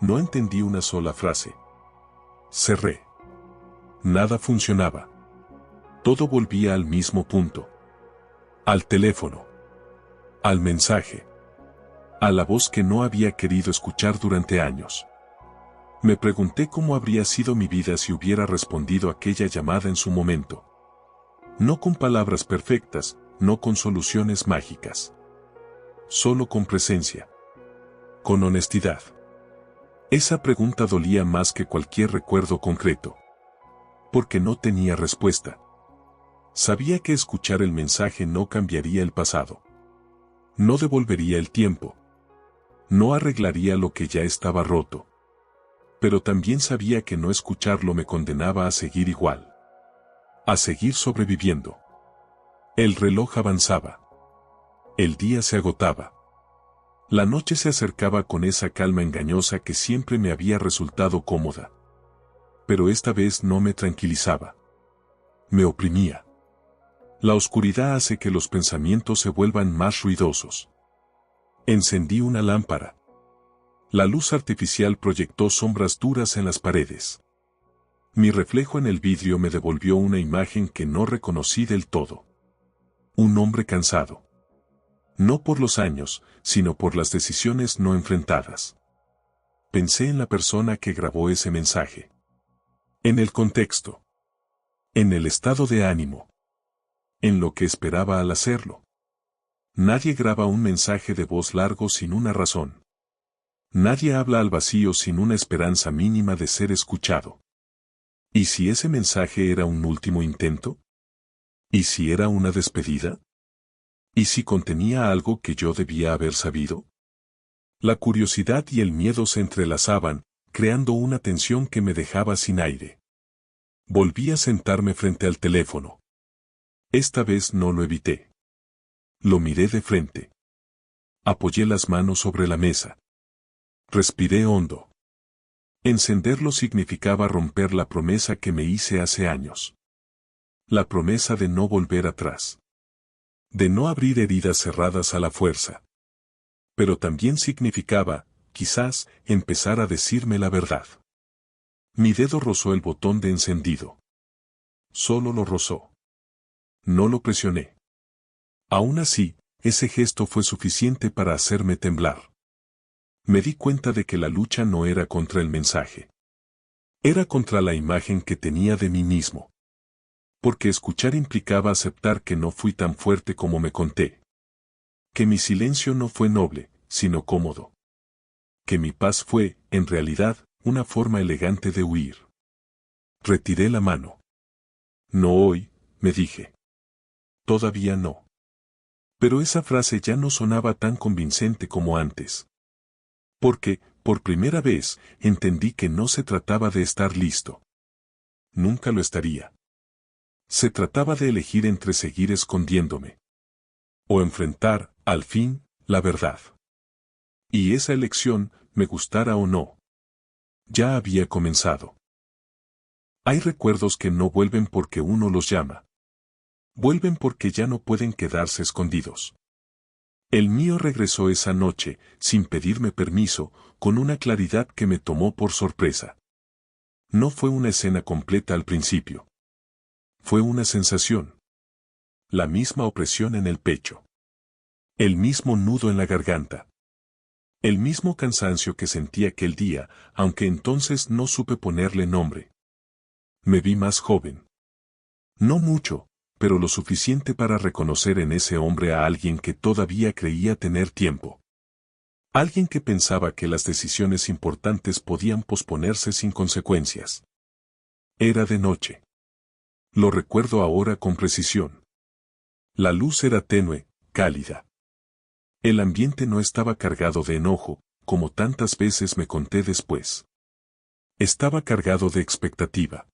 No entendí una sola frase. Cerré. Nada funcionaba. Todo volvía al mismo punto. Al teléfono. Al mensaje. A la voz que no había querido escuchar durante años. Me pregunté cómo habría sido mi vida si hubiera respondido a aquella llamada en su momento. No con palabras perfectas, no con soluciones mágicas. Solo con presencia. Con honestidad. Esa pregunta dolía más que cualquier recuerdo concreto. Porque no tenía respuesta. Sabía que escuchar el mensaje no cambiaría el pasado. No devolvería el tiempo. No arreglaría lo que ya estaba roto. Pero también sabía que no escucharlo me condenaba a seguir igual. A seguir sobreviviendo. El reloj avanzaba. El día se agotaba. La noche se acercaba con esa calma engañosa que siempre me había resultado cómoda. Pero esta vez no me tranquilizaba. Me oprimía. La oscuridad hace que los pensamientos se vuelvan más ruidosos. Encendí una lámpara. La luz artificial proyectó sombras duras en las paredes. Mi reflejo en el vidrio me devolvió una imagen que no reconocí del todo. Un hombre cansado. No por los años, sino por las decisiones no enfrentadas. Pensé en la persona que grabó ese mensaje. En el contexto. En el estado de ánimo. En lo que esperaba al hacerlo. Nadie graba un mensaje de voz largo sin una razón. Nadie habla al vacío sin una esperanza mínima de ser escuchado. ¿Y si ese mensaje era un último intento? ¿Y si era una despedida? ¿Y si contenía algo que yo debía haber sabido? La curiosidad y el miedo se entrelazaban, creando una tensión que me dejaba sin aire. Volví a sentarme frente al teléfono. Esta vez no lo evité. Lo miré de frente. Apoyé las manos sobre la mesa. Respiré hondo. Encenderlo significaba romper la promesa que me hice hace años. La promesa de no volver atrás. De no abrir heridas cerradas a la fuerza. Pero también significaba, quizás, empezar a decirme la verdad. Mi dedo rozó el botón de encendido. Solo lo rozó. No lo presioné. Aún así, ese gesto fue suficiente para hacerme temblar. Me di cuenta de que la lucha no era contra el mensaje. Era contra la imagen que tenía de mí mismo. Porque escuchar implicaba aceptar que no fui tan fuerte como me conté. Que mi silencio no fue noble, sino cómodo. Que mi paz fue, en realidad, una forma elegante de huir. Retiré la mano. No hoy, me dije. Todavía no. Pero esa frase ya no sonaba tan convincente como antes. Porque, por primera vez, entendí que no se trataba de estar listo. Nunca lo estaría. Se trataba de elegir entre seguir escondiéndome. O enfrentar, al fin, la verdad. Y esa elección, me gustara o no, ya había comenzado. Hay recuerdos que no vuelven porque uno los llama. Vuelven porque ya no pueden quedarse escondidos. El mío regresó esa noche, sin pedirme permiso, con una claridad que me tomó por sorpresa. No fue una escena completa al principio. Fue una sensación. La misma opresión en el pecho. El mismo nudo en la garganta. El mismo cansancio que sentí aquel día, aunque entonces no supe ponerle nombre. Me vi más joven. No mucho, pero lo suficiente para reconocer en ese hombre a alguien que todavía creía tener tiempo. Alguien que pensaba que las decisiones importantes podían posponerse sin consecuencias. Era de noche. Lo recuerdo ahora con precisión. La luz era tenue, cálida. El ambiente no estaba cargado de enojo, como tantas veces me conté después. Estaba cargado de expectativa.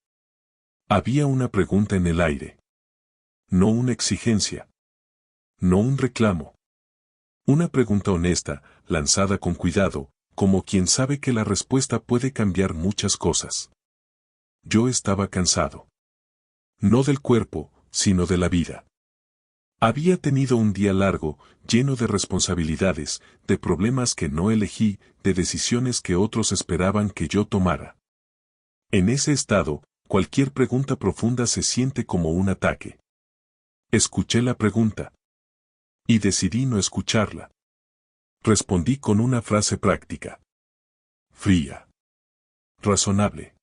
Había una pregunta en el aire. No una exigencia. No un reclamo. Una pregunta honesta, lanzada con cuidado, como quien sabe que la respuesta puede cambiar muchas cosas. Yo estaba cansado. No del cuerpo, sino de la vida. Había tenido un día largo, lleno de responsabilidades, de problemas que no elegí, de decisiones que otros esperaban que yo tomara. En ese estado, cualquier pregunta profunda se siente como un ataque. Escuché la pregunta. Y decidí no escucharla. Respondí con una frase práctica. Fría. Razonable.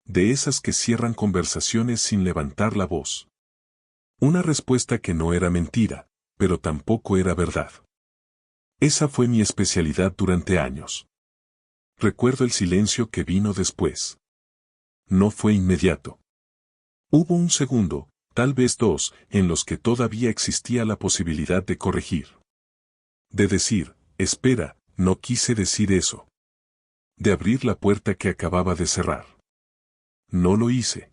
De esas que cierran conversaciones sin levantar la voz. Una respuesta que no era mentira, pero tampoco era verdad. Esa fue mi especialidad durante años. Recuerdo el silencio que vino después. No fue inmediato. Hubo un segundo, tal vez dos, en los que todavía existía la posibilidad de corregir. De decir, espera, no quise decir eso. De abrir la puerta que acababa de cerrar. No lo hice.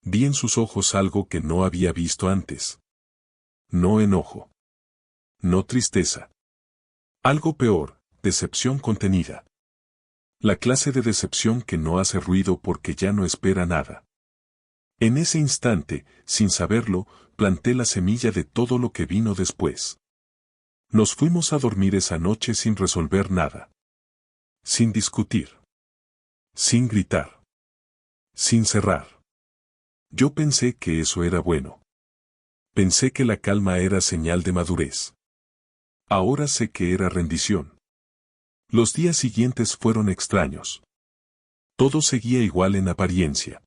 Vi en sus ojos algo que no había visto antes. No enojo. No tristeza. Algo peor, decepción contenida. La clase de decepción que no hace ruido porque ya no espera nada. En ese instante, sin saberlo, planté la semilla de todo lo que vino después. Nos fuimos a dormir esa noche sin resolver nada. Sin discutir. Sin gritar. Sin cerrar. Yo pensé que eso era bueno. Pensé que la calma era señal de madurez. Ahora sé que era rendición. Los días siguientes fueron extraños. Todo seguía igual en apariencia.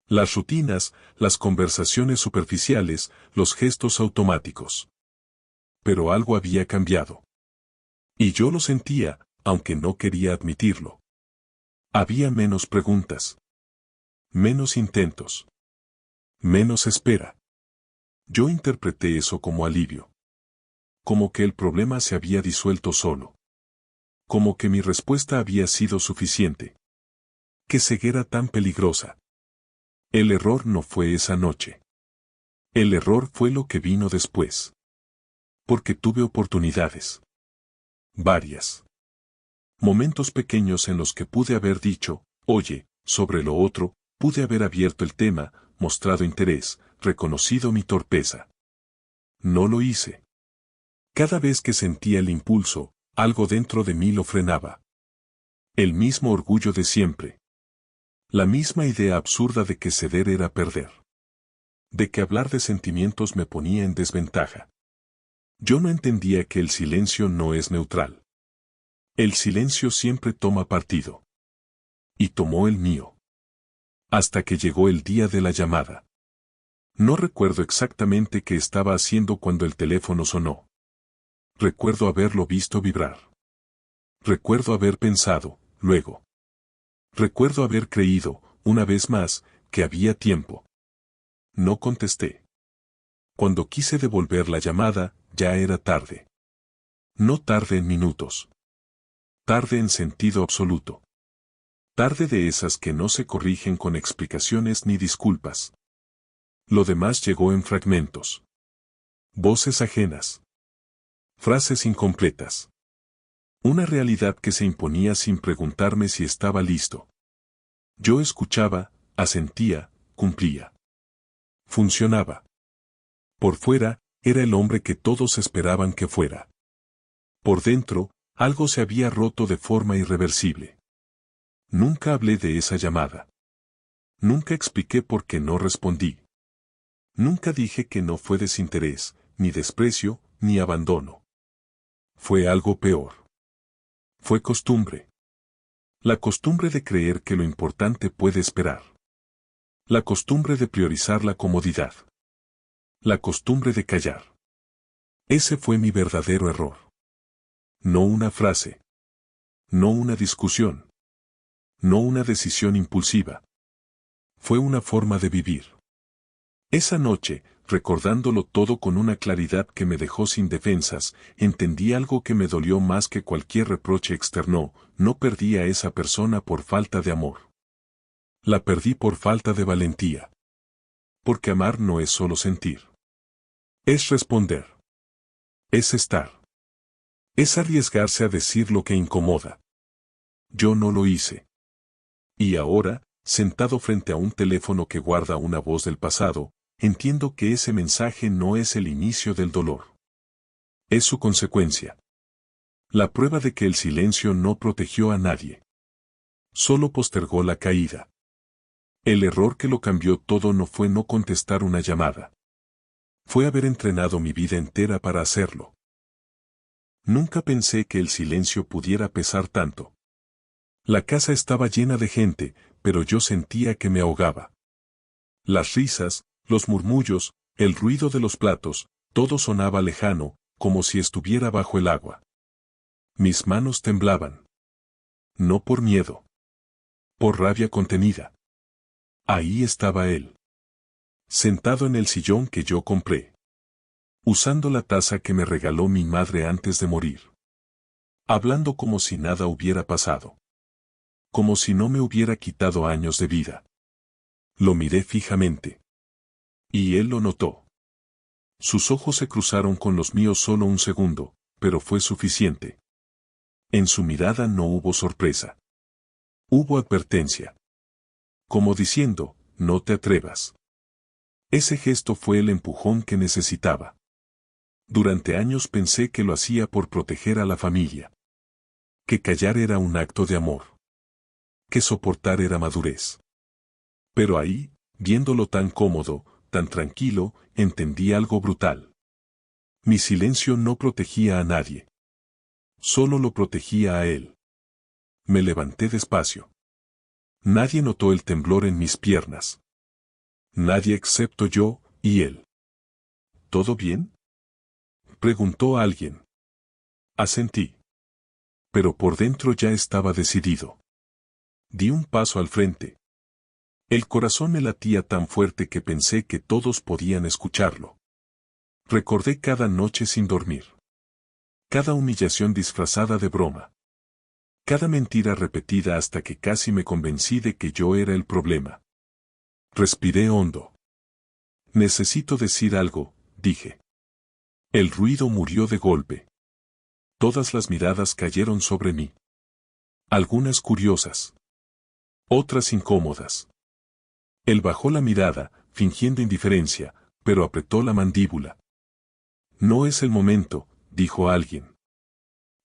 Las rutinas, las conversaciones superficiales, los gestos automáticos. Pero algo había cambiado. Y yo lo sentía, aunque no quería admitirlo. Había menos preguntas. Menos intentos. Menos espera. Yo interpreté eso como alivio. Como que el problema se había disuelto solo. Como que mi respuesta había sido suficiente. Qué ceguera tan peligrosa. El error no fue esa noche. El error fue lo que vino después. Porque tuve oportunidades. Varias. Momentos pequeños en los que pude haber dicho, oye, sobre lo otro, pude haber abierto el tema, mostrado interés, reconocido mi torpeza. No lo hice. Cada vez que sentía el impulso, algo dentro de mí lo frenaba. El mismo orgullo de siempre. La misma idea absurda de que ceder era perder. De que hablar de sentimientos me ponía en desventaja. Yo no entendía que el silencio no es neutral. El silencio siempre toma partido. Y tomó el mío. Hasta que llegó el día de la llamada. No recuerdo exactamente qué estaba haciendo cuando el teléfono sonó. Recuerdo haberlo visto vibrar. Recuerdo haber pensado, luego. Recuerdo haber creído, una vez más, que había tiempo. No contesté. Cuando quise devolver la llamada, ya era tarde. No tarde en minutos. Tarde en sentido absoluto. Tarde de esas que no se corrigen con explicaciones ni disculpas. Lo demás llegó en fragmentos. Voces ajenas. Frases incompletas. Una realidad que se imponía sin preguntarme si estaba listo. Yo escuchaba, asentía, cumplía. Funcionaba. Por fuera, era el hombre que todos esperaban que fuera. Por dentro, algo se había roto de forma irreversible. Nunca hablé de esa llamada. Nunca expliqué por qué no respondí. Nunca dije que no fue desinterés, ni desprecio, ni abandono. Fue algo peor. Fue costumbre. La costumbre de creer que lo importante puede esperar. La costumbre de priorizar la comodidad. La costumbre de callar. Ese fue mi verdadero error. No una frase. No una discusión. No una decisión impulsiva. Fue una forma de vivir. Esa noche, recordándolo todo con una claridad que me dejó sin defensas, entendí algo que me dolió más que cualquier reproche externo: no perdí a esa persona por falta de amor. La perdí por falta de valentía. Porque amar no es solo sentir. Es responder. Es estar. Es arriesgarse a decir lo que incomoda. Yo no lo hice. Y ahora, sentado frente a un teléfono que guarda una voz del pasado, entiendo que ese mensaje no es el inicio del dolor. Es su consecuencia. La prueba de que el silencio no protegió a nadie. Solo postergó la caída. El error que lo cambió todo no fue no contestar una llamada. Fue haber entrenado mi vida entera para hacerlo. Nunca pensé que el silencio pudiera pesar tanto. La casa estaba llena de gente, pero yo sentía que me ahogaba. Las risas, los murmullos, el ruido de los platos, todo sonaba lejano, como si estuviera bajo el agua. Mis manos temblaban. No por miedo. Por rabia contenida. Ahí estaba él. Sentado en el sillón que yo compré. Usando la taza que me regaló mi madre antes de morir. Hablando como si nada hubiera pasado. Como si no me hubiera quitado años de vida. Lo miré fijamente. Y él lo notó. Sus ojos se cruzaron con los míos solo un segundo, pero fue suficiente. En su mirada no hubo sorpresa. Hubo advertencia. Como diciendo, no te atrevas. Ese gesto fue el empujón que necesitaba. Durante años pensé que lo hacía por proteger a la familia. Que callar era un acto de amor. Que soportar era madurez. Pero ahí, viéndolo tan cómodo, tan tranquilo, entendí algo brutal. Mi silencio no protegía a nadie. Solo lo protegía a él. Me levanté despacio. Nadie notó el temblor en mis piernas. Nadie excepto yo y él. ¿Todo bien?, preguntó alguien. Asentí. Pero por dentro ya estaba decidido. Di un paso al frente. El corazón me latía tan fuerte que pensé que todos podían escucharlo. Recordé cada noche sin dormir. Cada humillación disfrazada de broma. Cada mentira repetida hasta que casi me convencí de que yo era el problema. Respiré hondo. Necesito decir algo, dije. El ruido murió de golpe. Todas las miradas cayeron sobre mí. Algunas curiosas. Otras incómodas. Él bajó la mirada, fingiendo indiferencia, pero apretó la mandíbula. No es el momento, dijo alguien.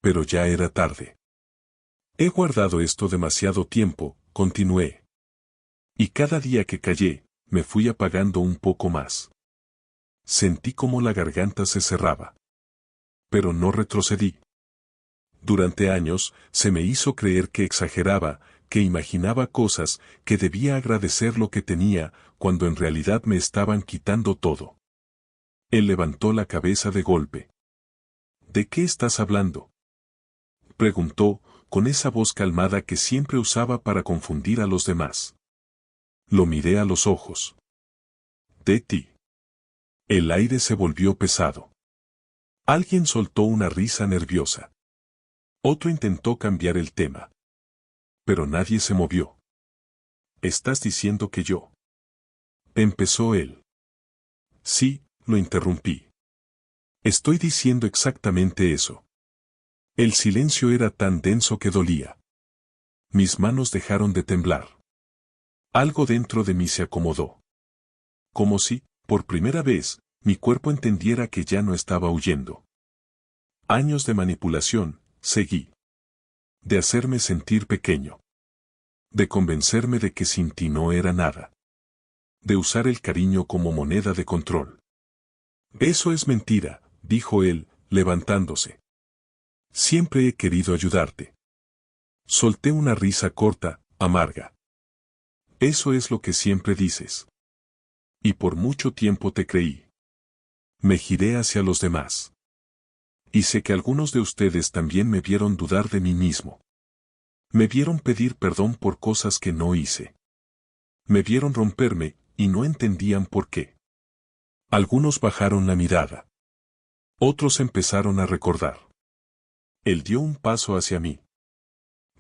Pero ya era tarde. He guardado esto demasiado tiempo, continué. Y cada día que callé, me fui apagando un poco más. Sentí como la garganta se cerraba. Pero no retrocedí. Durante años, se me hizo creer que exageraba, que imaginaba cosas, que debía agradecer lo que tenía, cuando en realidad me estaban quitando todo. Él levantó la cabeza de golpe. ¿De qué estás hablando?, preguntó, con esa voz calmada que siempre usaba para confundir a los demás. Lo miré a los ojos. De ti. El aire se volvió pesado. Alguien soltó una risa nerviosa. Otro intentó cambiar el tema. Pero nadie se movió. ¿Estás diciendo que yo? Empezó él. Sí, lo interrumpí. Estoy diciendo exactamente eso. El silencio era tan denso que dolía. Mis manos dejaron de temblar. Algo dentro de mí se acomodó. Como si, por primera vez, mi cuerpo entendiera que ya no estaba huyendo. Años de manipulación, seguí. De hacerme sentir pequeño. De convencerme de que sin ti no era nada. De usar el cariño como moneda de control. Eso es mentira, dijo él, levantándose. Siempre he querido ayudarte. Solté una risa corta, amarga. Eso es lo que siempre dices. Y por mucho tiempo te creí. Me giré hacia los demás. Y sé que algunos de ustedes también me vieron dudar de mí mismo. Me vieron pedir perdón por cosas que no hice. Me vieron romperme, y no entendían por qué. Algunos bajaron la mirada. Otros empezaron a recordar. Él dio un paso hacia mí.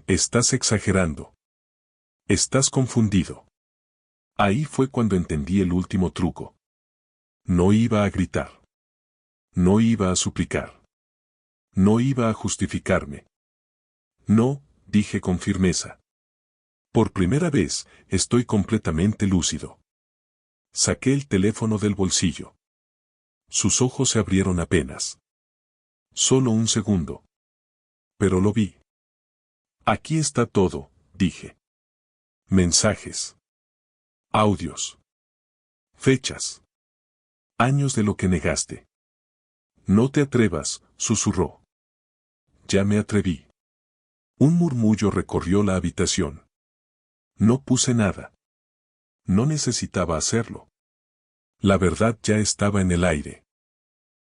Estás exagerando. Estás confundido. Ahí fue cuando entendí el último truco. No iba a gritar. No iba a suplicar. No iba a justificarme. No, dije con firmeza. Por primera vez, estoy completamente lúcido. Saqué el teléfono del bolsillo. Sus ojos se abrieron apenas. Solo un segundo. Pero lo vi. Aquí está todo, dije. Mensajes. Audios. Fechas. Años de lo que negaste. No te atrevas, susurró. Ya me atreví. Un murmullo recorrió la habitación. No puse nada. No necesitaba hacerlo. La verdad ya estaba en el aire.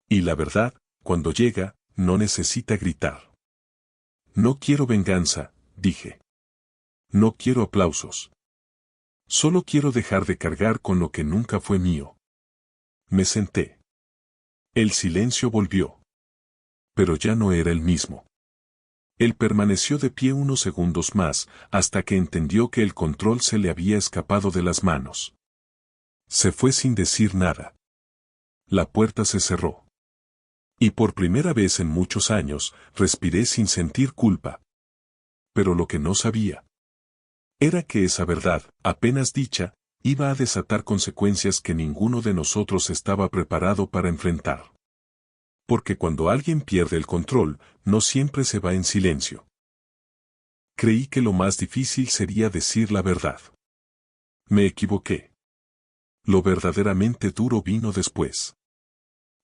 Y la verdad, cuando llega, no necesita gritar. No quiero venganza, dije. No quiero aplausos. Solo quiero dejar de cargar con lo que nunca fue mío. Me senté. El silencio volvió. Pero ya no era el mismo. Él permaneció de pie unos segundos más, hasta que entendió que el control se le había escapado de las manos. Se fue sin decir nada. La puerta se cerró. Y por primera vez en muchos años, respiré sin sentir culpa. Pero lo que no sabía era que esa verdad, apenas dicha, iba a desatar consecuencias que ninguno de nosotros estaba preparado para enfrentar. Porque cuando alguien pierde el control, no siempre se va en silencio. Creí que lo más difícil sería decir la verdad. Me equivoqué. Lo verdaderamente duro vino después.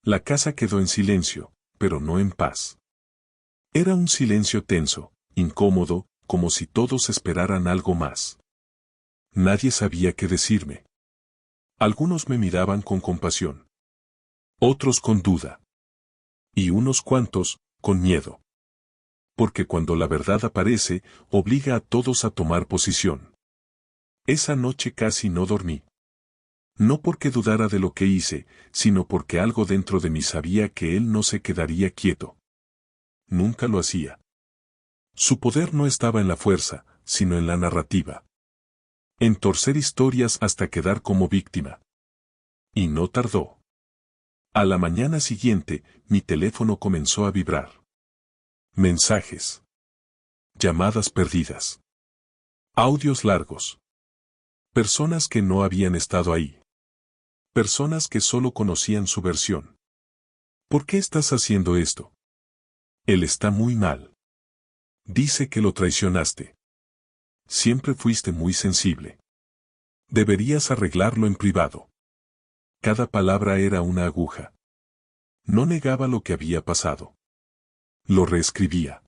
La casa quedó en silencio, pero no en paz. Era un silencio tenso, incómodo, como si todos esperaran algo más. Nadie sabía qué decirme. Algunos me miraban con compasión. Otros con duda. Y unos cuantos, con miedo. Porque cuando la verdad aparece, obliga a todos a tomar posición. Esa noche casi no dormí. No porque dudara de lo que hice, sino porque algo dentro de mí sabía que él no se quedaría quieto. Nunca lo hacía. Su poder no estaba en la fuerza, sino en la narrativa. En torcer historias hasta quedar como víctima. Y no tardó. A la mañana siguiente, mi teléfono comenzó a vibrar. Mensajes. Llamadas perdidas. Audios largos. Personas que no habían estado ahí. Personas que solo conocían su versión. ¿Por qué estás haciendo esto? Él está muy mal. Dice que lo traicionaste. Siempre fuiste muy sensible. Deberías arreglarlo en privado. Cada palabra era una aguja. No negaba lo que había pasado. Lo reescribía.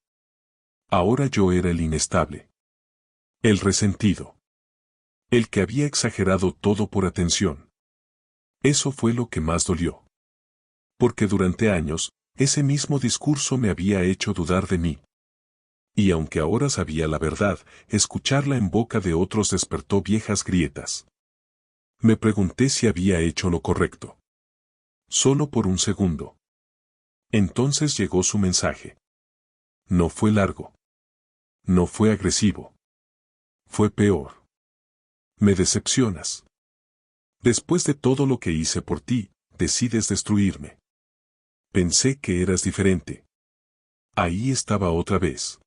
Ahora yo era el inestable. El resentido. El que había exagerado todo por atención. Eso fue lo que más dolió. Porque durante años, ese mismo discurso me había hecho dudar de mí. Y aunque ahora sabía la verdad, escucharla en boca de otros despertó viejas grietas. Me pregunté si había hecho lo correcto. Solo por un segundo. Entonces llegó su mensaje. No fue largo. No fue agresivo. Fue peor. Me decepcionas. Después de todo lo que hice por ti, decides destruirme. Pensé que eras diferente. Ahí estaba otra vez.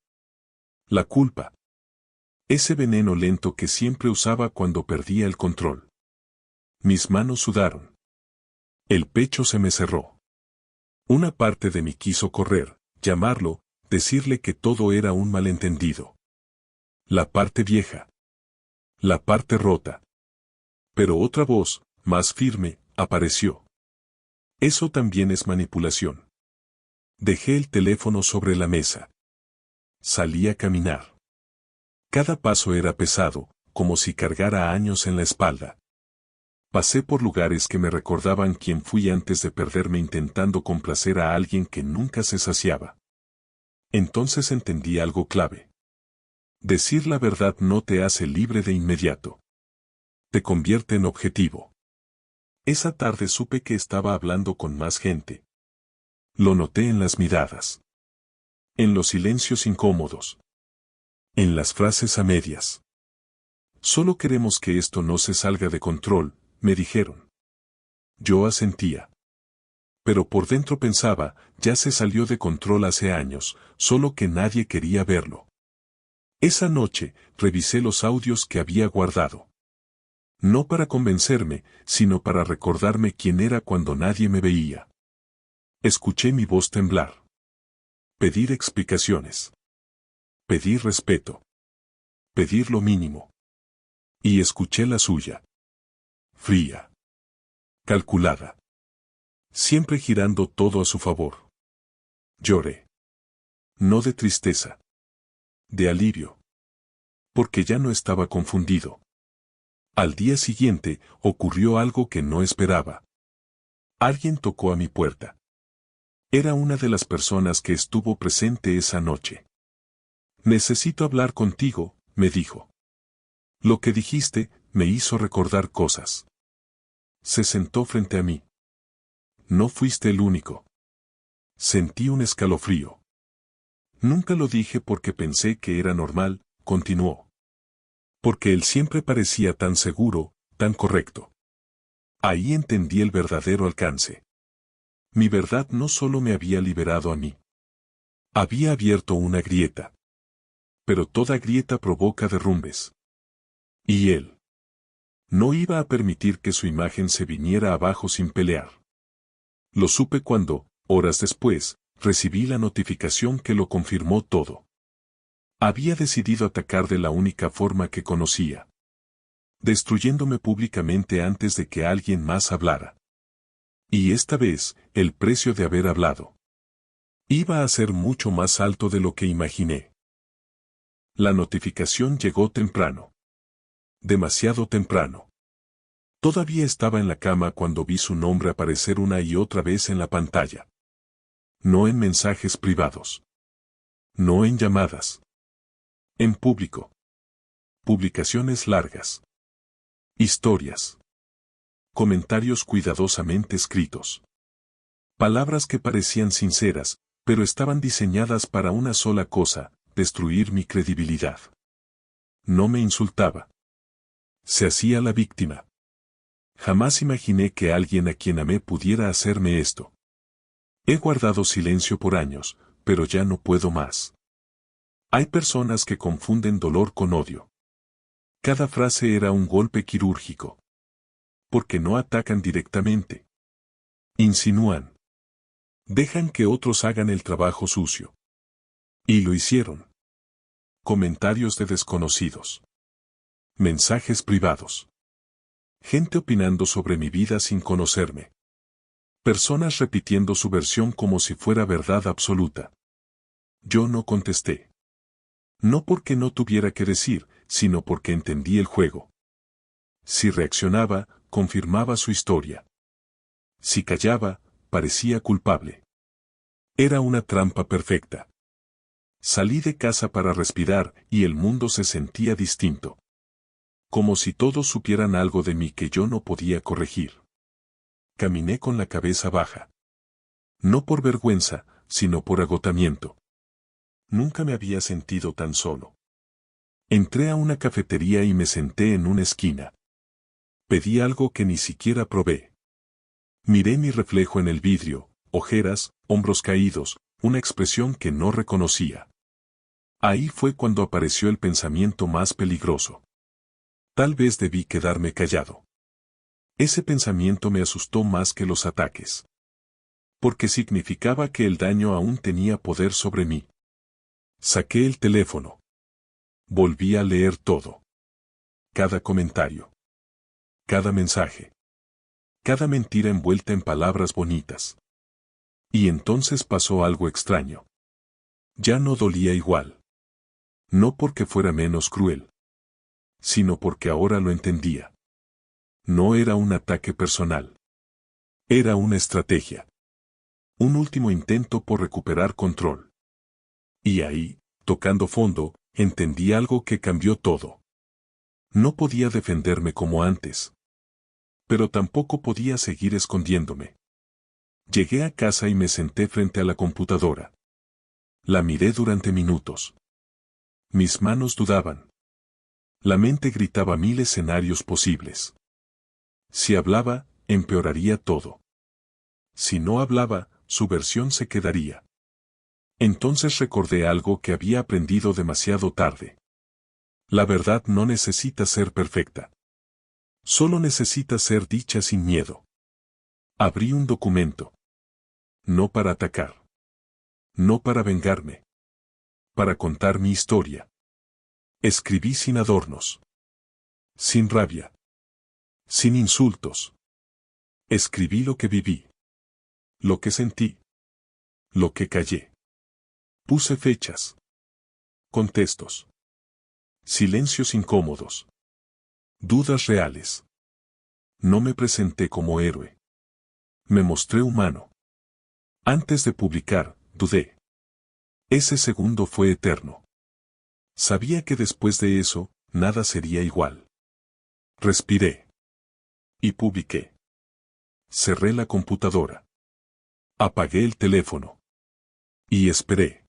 La culpa. Ese veneno lento que siempre usaba cuando perdía el control. Mis manos sudaron. El pecho se me cerró. Una parte de mí quiso correr, llamarlo, decirle que todo era un malentendido. La parte vieja. La parte rota. Pero otra voz, más firme, apareció. Eso también es manipulación. Dejé el teléfono sobre la mesa. Salí a caminar. Cada paso era pesado, como si cargara años en la espalda. Pasé por lugares que me recordaban quién fui antes de perderme intentando complacer a alguien que nunca se saciaba. Entonces entendí algo clave. Decir la verdad no te hace libre de inmediato. Te convierte en objetivo. Esa tarde supe que estaba hablando con más gente. Lo noté en las miradas. En los silencios incómodos. En las frases a medias. Solo queremos que esto no se salga de control, me dijeron. Yo asentía. Pero por dentro pensaba, ya se salió de control hace años, solo que nadie quería verlo. Esa noche, revisé los audios que había guardado. No para convencerme, sino para recordarme quién era cuando nadie me veía. Escuché mi voz temblar. Pedir explicaciones. Pedir respeto. Pedir lo mínimo. Y escuché la suya. Fría. Calculada. Siempre girando todo a su favor. Lloré. No de tristeza. De alivio. Porque ya no estaba confundido. Al día siguiente, ocurrió algo que no esperaba. Alguien tocó a mi puerta. Era una de las personas que estuvo presente esa noche. Necesito hablar contigo, me dijo. Lo que dijiste, me hizo recordar cosas. Se sentó frente a mí. No fuiste el único. Sentí un escalofrío. Nunca lo dije porque pensé que era normal, continuó. Porque él siempre parecía tan seguro, tan correcto. Ahí entendí el verdadero alcance. Mi verdad no solo me había liberado a mí. Había abierto una grieta. Pero toda grieta provoca derrumbes. Y él. No iba a permitir que su imagen se viniera abajo sin pelear. Lo supe cuando, horas después, recibí la notificación que lo confirmó todo. Había decidido atacar de la única forma que conocía. Destruyéndome públicamente antes de que alguien más hablara. Y esta vez, el precio de haber hablado iba a ser mucho más alto de lo que imaginé. La notificación llegó temprano. Demasiado temprano. Todavía estaba en la cama cuando vi su nombre aparecer una y otra vez en la pantalla. No en mensajes privados. No en llamadas. En público. Publicaciones largas. Historias. Comentarios cuidadosamente escritos. Palabras que parecían sinceras, pero estaban diseñadas para una sola cosa, destruir mi credibilidad. No me insultaba. Se hacía la víctima. Jamás imaginé que alguien a quien amé pudiera hacerme esto. He guardado silencio por años, pero ya no puedo más. Hay personas que confunden dolor con odio. Cada frase era un golpe quirúrgico. Porque no atacan directamente. Insinúan. Dejan que otros hagan el trabajo sucio. Y lo hicieron. Comentarios de desconocidos. Mensajes privados. Gente opinando sobre mi vida sin conocerme. Personas repitiendo su versión como si fuera verdad absoluta. Yo no contesté. No porque no tuviera que decir, sino porque entendí el juego. Si reaccionaba, confirmaba su historia. Si callaba, parecía culpable. Era una trampa perfecta. Salí de casa para respirar y el mundo se sentía distinto. Como si todos supieran algo de mí que yo no podía corregir. Caminé con la cabeza baja. No por vergüenza, sino por agotamiento. Nunca me había sentido tan solo. Entré a una cafetería y me senté en una esquina. Pedí algo que ni siquiera probé. Miré mi reflejo en el vidrio, ojeras, hombros caídos, una expresión que no reconocía. Ahí fue cuando apareció el pensamiento más peligroso. Tal vez debí quedarme callado. Ese pensamiento me asustó más que los ataques. Porque significaba que el daño aún tenía poder sobre mí. Saqué el teléfono. Volví a leer todo. Cada comentario. Cada mensaje. Cada mentira envuelta en palabras bonitas. Y entonces pasó algo extraño. Ya no dolía igual. No porque fuera menos cruel. Sino porque ahora lo entendía. No era un ataque personal. Era una estrategia. Un último intento por recuperar control. Y ahí, tocando fondo, entendí algo que cambió todo. No podía defenderme como antes. Pero tampoco podía seguir escondiéndome. Llegué a casa y me senté frente a la computadora. La miré durante minutos. Mis manos dudaban. La mente gritaba 1000 escenarios posibles. Si hablaba, empeoraría todo. Si no hablaba, su versión se quedaría. Entonces recordé algo que había aprendido demasiado tarde. La verdad no necesita ser perfecta. Solo necesita ser dicha sin miedo. Abrí un documento. No para atacar. No para vengarme. Para contar mi historia. Escribí sin adornos. Sin rabia. Sin insultos. Escribí lo que viví. Lo que sentí. Lo que callé. Puse fechas. Contextos. Silencios incómodos. Dudas reales. No me presenté como héroe. Me mostré humano. Antes de publicar, dudé. Ese segundo fue eterno. Sabía que después de eso, nada sería igual. Respiré. Y publiqué. Cerré la computadora. Apagué el teléfono. Y esperé.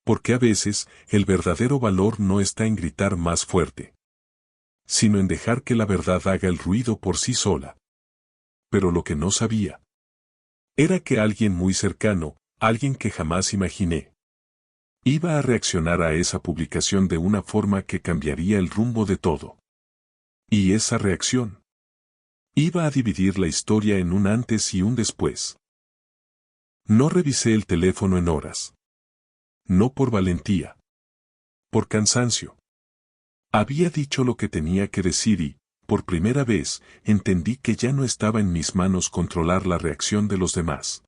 Porque a veces, el verdadero valor no está en gritar más fuerte, sino en dejar que la verdad haga el ruido por sí sola. Pero lo que no sabía era que alguien muy cercano, alguien que jamás imaginé, iba a reaccionar a esa publicación de una forma que cambiaría el rumbo de todo. Y esa reacción iba a dividir la historia en un antes y un después. No revisé el teléfono en horas. No por valentía. Por cansancio. Había dicho lo que tenía que decir y, Por primera vez, entendí que ya no estaba en mis manos controlar la reacción de los demás.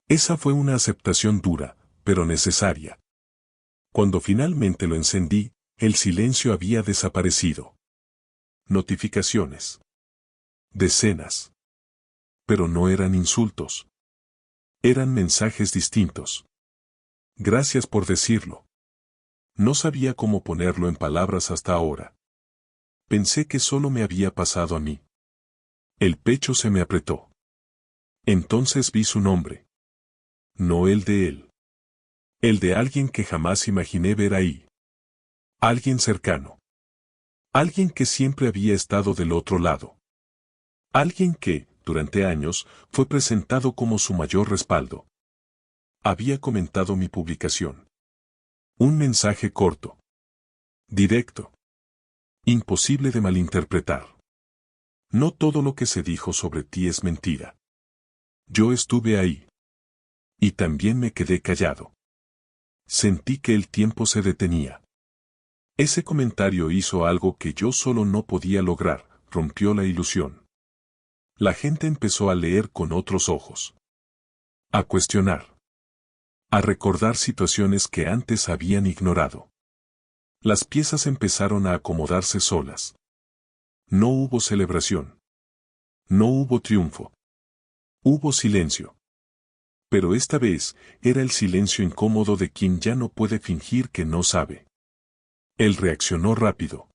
Esa fue una aceptación dura, pero necesaria. Cuando finalmente lo encendí, el silencio había desaparecido. Notificaciones. Decenas. Pero no eran insultos. Eran mensajes distintos. Gracias por decirlo. No sabía cómo ponerlo en palabras hasta ahora. Pensé que solo me había pasado a mí. El pecho se me apretó. Entonces vi su nombre. No el de él. El de alguien que jamás imaginé ver ahí. Alguien cercano. Alguien que siempre había estado del otro lado. Alguien que, durante años, fue presentado como su mayor respaldo. Había comentado mi publicación. Un mensaje corto. Directo. Imposible de malinterpretar. No todo lo que se dijo sobre ti es mentira. Yo estuve ahí. Y también me quedé callado. Sentí que el tiempo se detenía. Ese comentario hizo algo que yo solo no podía lograr, rompió la ilusión. La gente empezó a leer con otros ojos. A cuestionar. A recordar situaciones que antes habían ignorado. Las piezas empezaron a acomodarse solas. No hubo celebración. No hubo triunfo. Hubo silencio. Pero esta vez, era el silencio incómodo de quien ya no puede fingir que no sabe. Él reaccionó rápido.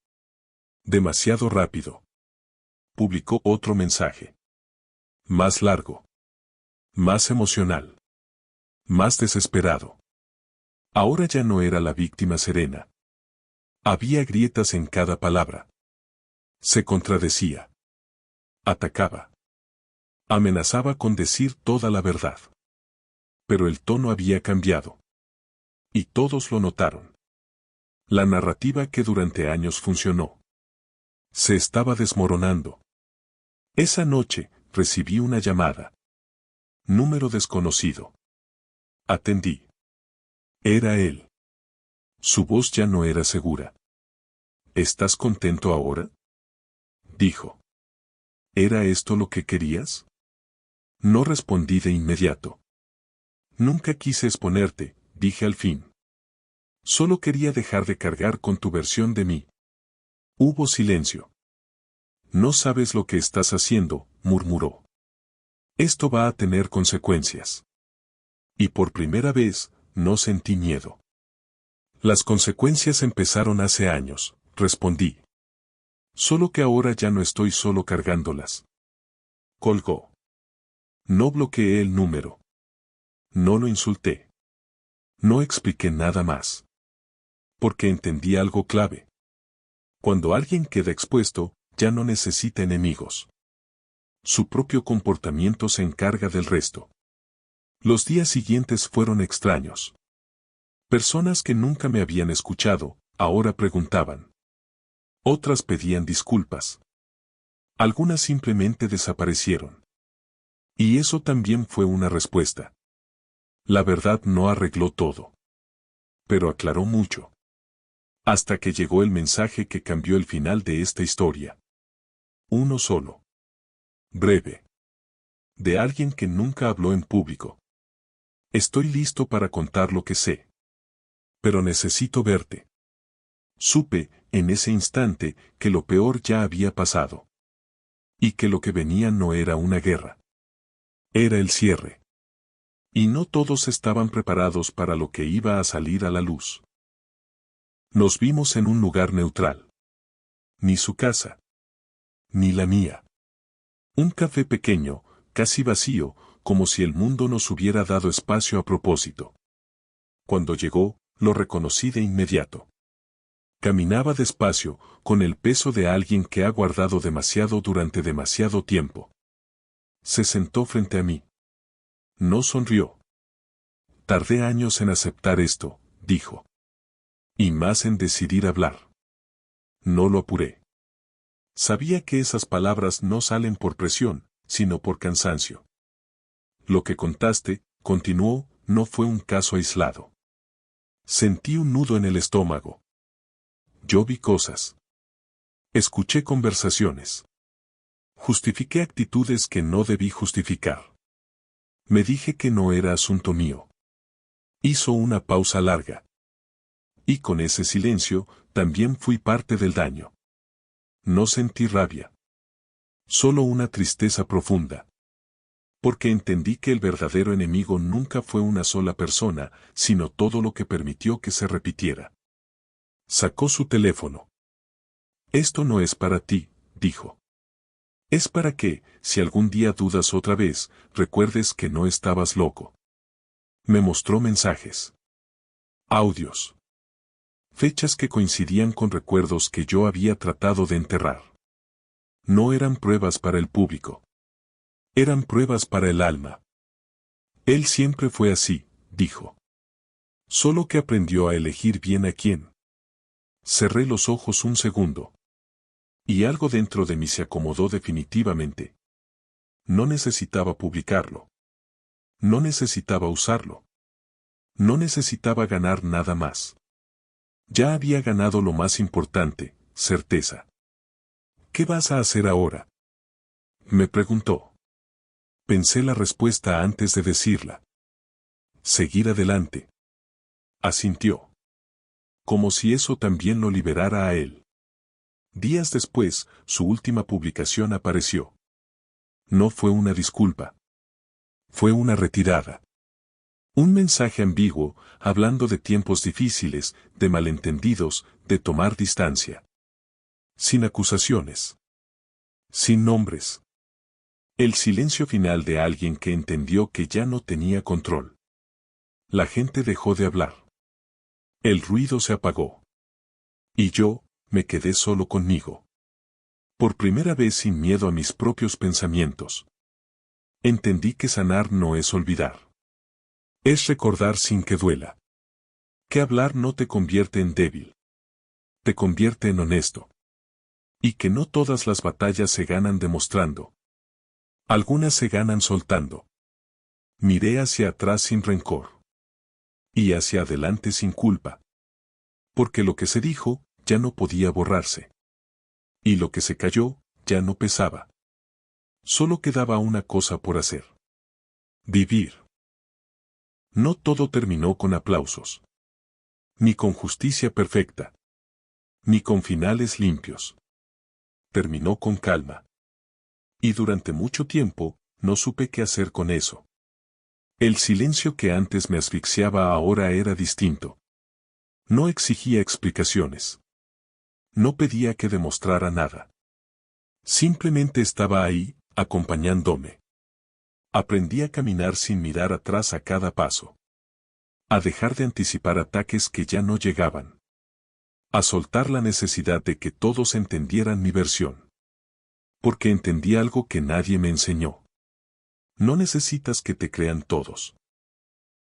Demasiado rápido. Publicó otro mensaje. Más largo. Más emocional. Más desesperado. Ahora ya no era la víctima serena. Había grietas en cada palabra. Se contradecía. Atacaba. Amenazaba con decir toda la verdad. Pero el tono había cambiado. Y todos lo notaron. La narrativa que durante años funcionó. Se estaba desmoronando. Esa noche, recibí una llamada. Número desconocido. Atendí. Era él. Su voz ya no era segura. ¿Estás contento ahora? Dijo. ¿Era esto lo que querías? No respondí de inmediato. Nunca quise exponerte, dije al fin. Solo quería dejar de cargar con tu versión de mí. Hubo silencio. No sabes lo que estás haciendo, murmuró. Esto va a tener consecuencias. Y por primera vez, no sentí miedo. Las consecuencias empezaron hace años, respondí. Solo que ahora ya no estoy solo cargándolas. Colgó. No bloqueé el número. No lo insulté. No expliqué nada más. Porque entendí algo clave. Cuando alguien queda expuesto, ya no necesita enemigos. Su propio comportamiento se encarga del resto. Los días siguientes fueron extraños. Personas que nunca me habían escuchado, ahora preguntaban. Otras pedían disculpas. Algunas simplemente desaparecieron. Y eso también fue una respuesta. La verdad no arregló todo. Pero aclaró mucho. Hasta que llegó el mensaje que cambió el final de esta historia. Uno solo. Breve. De alguien que nunca habló en público. Estoy listo para contar lo que sé. Pero necesito verte. Supe, en ese instante, que lo peor ya había pasado. Y que lo que venía no era una guerra. Era el cierre. Y no todos estaban preparados para lo que iba a salir a la luz. Nos vimos en un lugar neutral. Ni su casa. Ni la mía. Un café pequeño, casi vacío, como si el mundo nos hubiera dado espacio a propósito. Cuando llegó, lo reconocí de inmediato. Caminaba despacio, con el peso de alguien que ha guardado demasiado durante demasiado tiempo. Se sentó frente a mí. No sonrió. Tardé años en aceptar esto, dijo. Y más en decidir hablar. No lo apuré. Sabía que esas palabras no salen por presión, sino por cansancio. Lo que contaste, continuó, no fue un caso aislado. Sentí un nudo en el estómago. Yo vi cosas. Escuché conversaciones. Justifiqué actitudes que no debí justificar. Me dije que no era asunto mío. Hizo una pausa larga. Y con ese silencio, también fui parte del daño. No sentí rabia. Solo una tristeza profunda. Porque entendí que el verdadero enemigo nunca fue una sola persona, sino todo lo que permitió que se repitiera. Sacó su teléfono. Esto no es para ti, dijo. Es para que, si algún día dudas otra vez, recuerdes que no estabas loco. Me mostró mensajes. Audios. Fechas que coincidían con recuerdos que yo había tratado de enterrar. No eran pruebas para el público. Eran pruebas para el alma. Él siempre fue así, dijo. Solo que aprendió a elegir bien a quién. Cerré los ojos un segundo. Y algo dentro de mí se acomodó definitivamente. No necesitaba publicarlo. No necesitaba usarlo. No necesitaba ganar nada más. Ya había ganado lo más importante, certeza. ¿Qué vas a hacer ahora? Me preguntó. Pensé la respuesta antes de decirla. Seguir adelante. Asintió. Como si eso también lo liberara a él. Días después, su última publicación apareció. No fue una disculpa. Fue una retirada. Un mensaje ambiguo, hablando de tiempos difíciles, de malentendidos, de tomar distancia. Sin acusaciones. Sin nombres. El silencio final de alguien que entendió que ya no tenía control. La gente dejó de hablar. El ruido se apagó. Y yo, me quedé solo conmigo. Por primera vez sin miedo a mis propios pensamientos. Entendí que sanar no es olvidar. Es recordar sin que duela. Que hablar no te convierte en débil. Te convierte en honesto. Y que no todas las batallas se ganan demostrando. Algunas se ganan soltando. Miré hacia atrás sin rencor. Y hacia adelante sin culpa. Porque lo que se dijo, ya no podía borrarse. Y lo que se cayó, ya no pesaba. Solo quedaba una cosa por hacer. Vivir. No todo terminó con aplausos. Ni con justicia perfecta. Ni con finales limpios. Terminó con calma. Y durante mucho tiempo, no supe qué hacer con eso. El silencio que antes me asfixiaba ahora era distinto. No exigía explicaciones. No pedía que demostrara nada. Simplemente estaba ahí, acompañándome. Aprendí a caminar sin mirar atrás a cada paso. A dejar de anticipar ataques que ya no llegaban. A soltar la necesidad de que todos entendieran mi versión. Porque entendí algo que nadie me enseñó. No necesitas que te crean todos.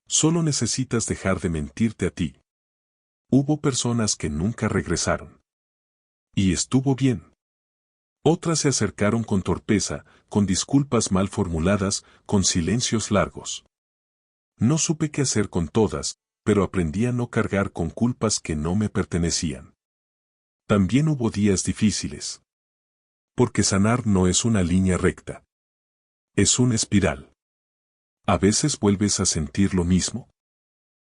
Solo necesitas dejar de mentirte a ti. Hubo personas que nunca regresaron. Y estuvo bien. Otras se acercaron con torpeza, con disculpas mal formuladas, con silencios largos. No supe qué hacer con todas, pero aprendí a no cargar con culpas que no me pertenecían. También hubo días difíciles. Porque sanar no es una línea recta. Es una espiral. A veces vuelves a sentir lo mismo.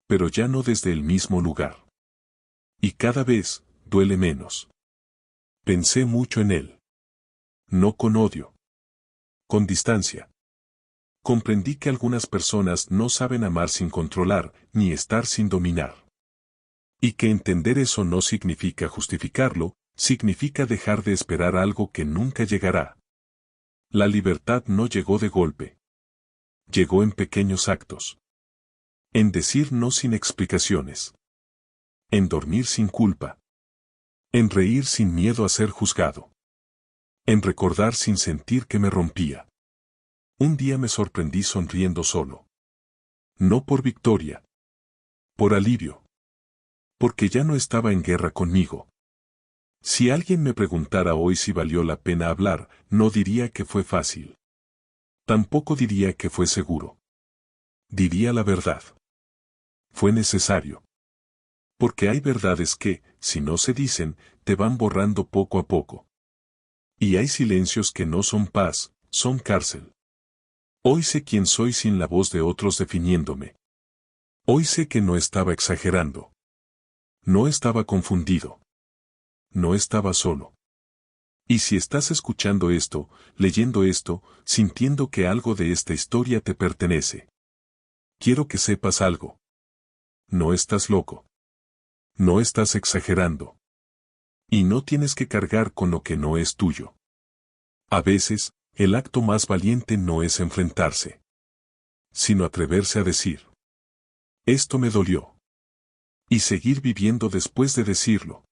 Pero ya no desde el mismo lugar. Y cada vez, duele menos. Pensé mucho en él. No con odio. Con distancia. Comprendí que algunas personas no saben amar sin controlar, ni estar sin dominar. Y que entender eso no significa justificarlo, significa dejar de esperar algo que nunca llegará. La libertad no llegó de golpe. Llegó en pequeños actos. En decir no sin explicaciones. En dormir sin culpa. En reír sin miedo a ser juzgado. En recordar sin sentir que me rompía. Un día me sorprendí sonriendo solo. No por victoria. Por alivio. Porque ya no estaba en guerra conmigo. Si alguien me preguntara hoy si valió la pena hablar, no diría que fue fácil. Tampoco diría que fue seguro. Diría la verdad. Fue necesario. Porque hay verdades que, si no se dicen, te van borrando poco a poco. Y hay silencios que no son paz, son cárcel. Hoy sé quién soy sin la voz de otros definiéndome. Hoy sé que no estaba exagerando. No estaba confundido. No estaba solo. Y si estás escuchando esto, leyendo esto, sintiendo que algo de esta historia te pertenece, quiero que sepas algo. No estás loco. No estás exagerando. Y no tienes que cargar con lo que no es tuyo. A veces, el acto más valiente no es enfrentarse, sino atreverse a decir: esto me dolió. Y seguir viviendo después de decirlo.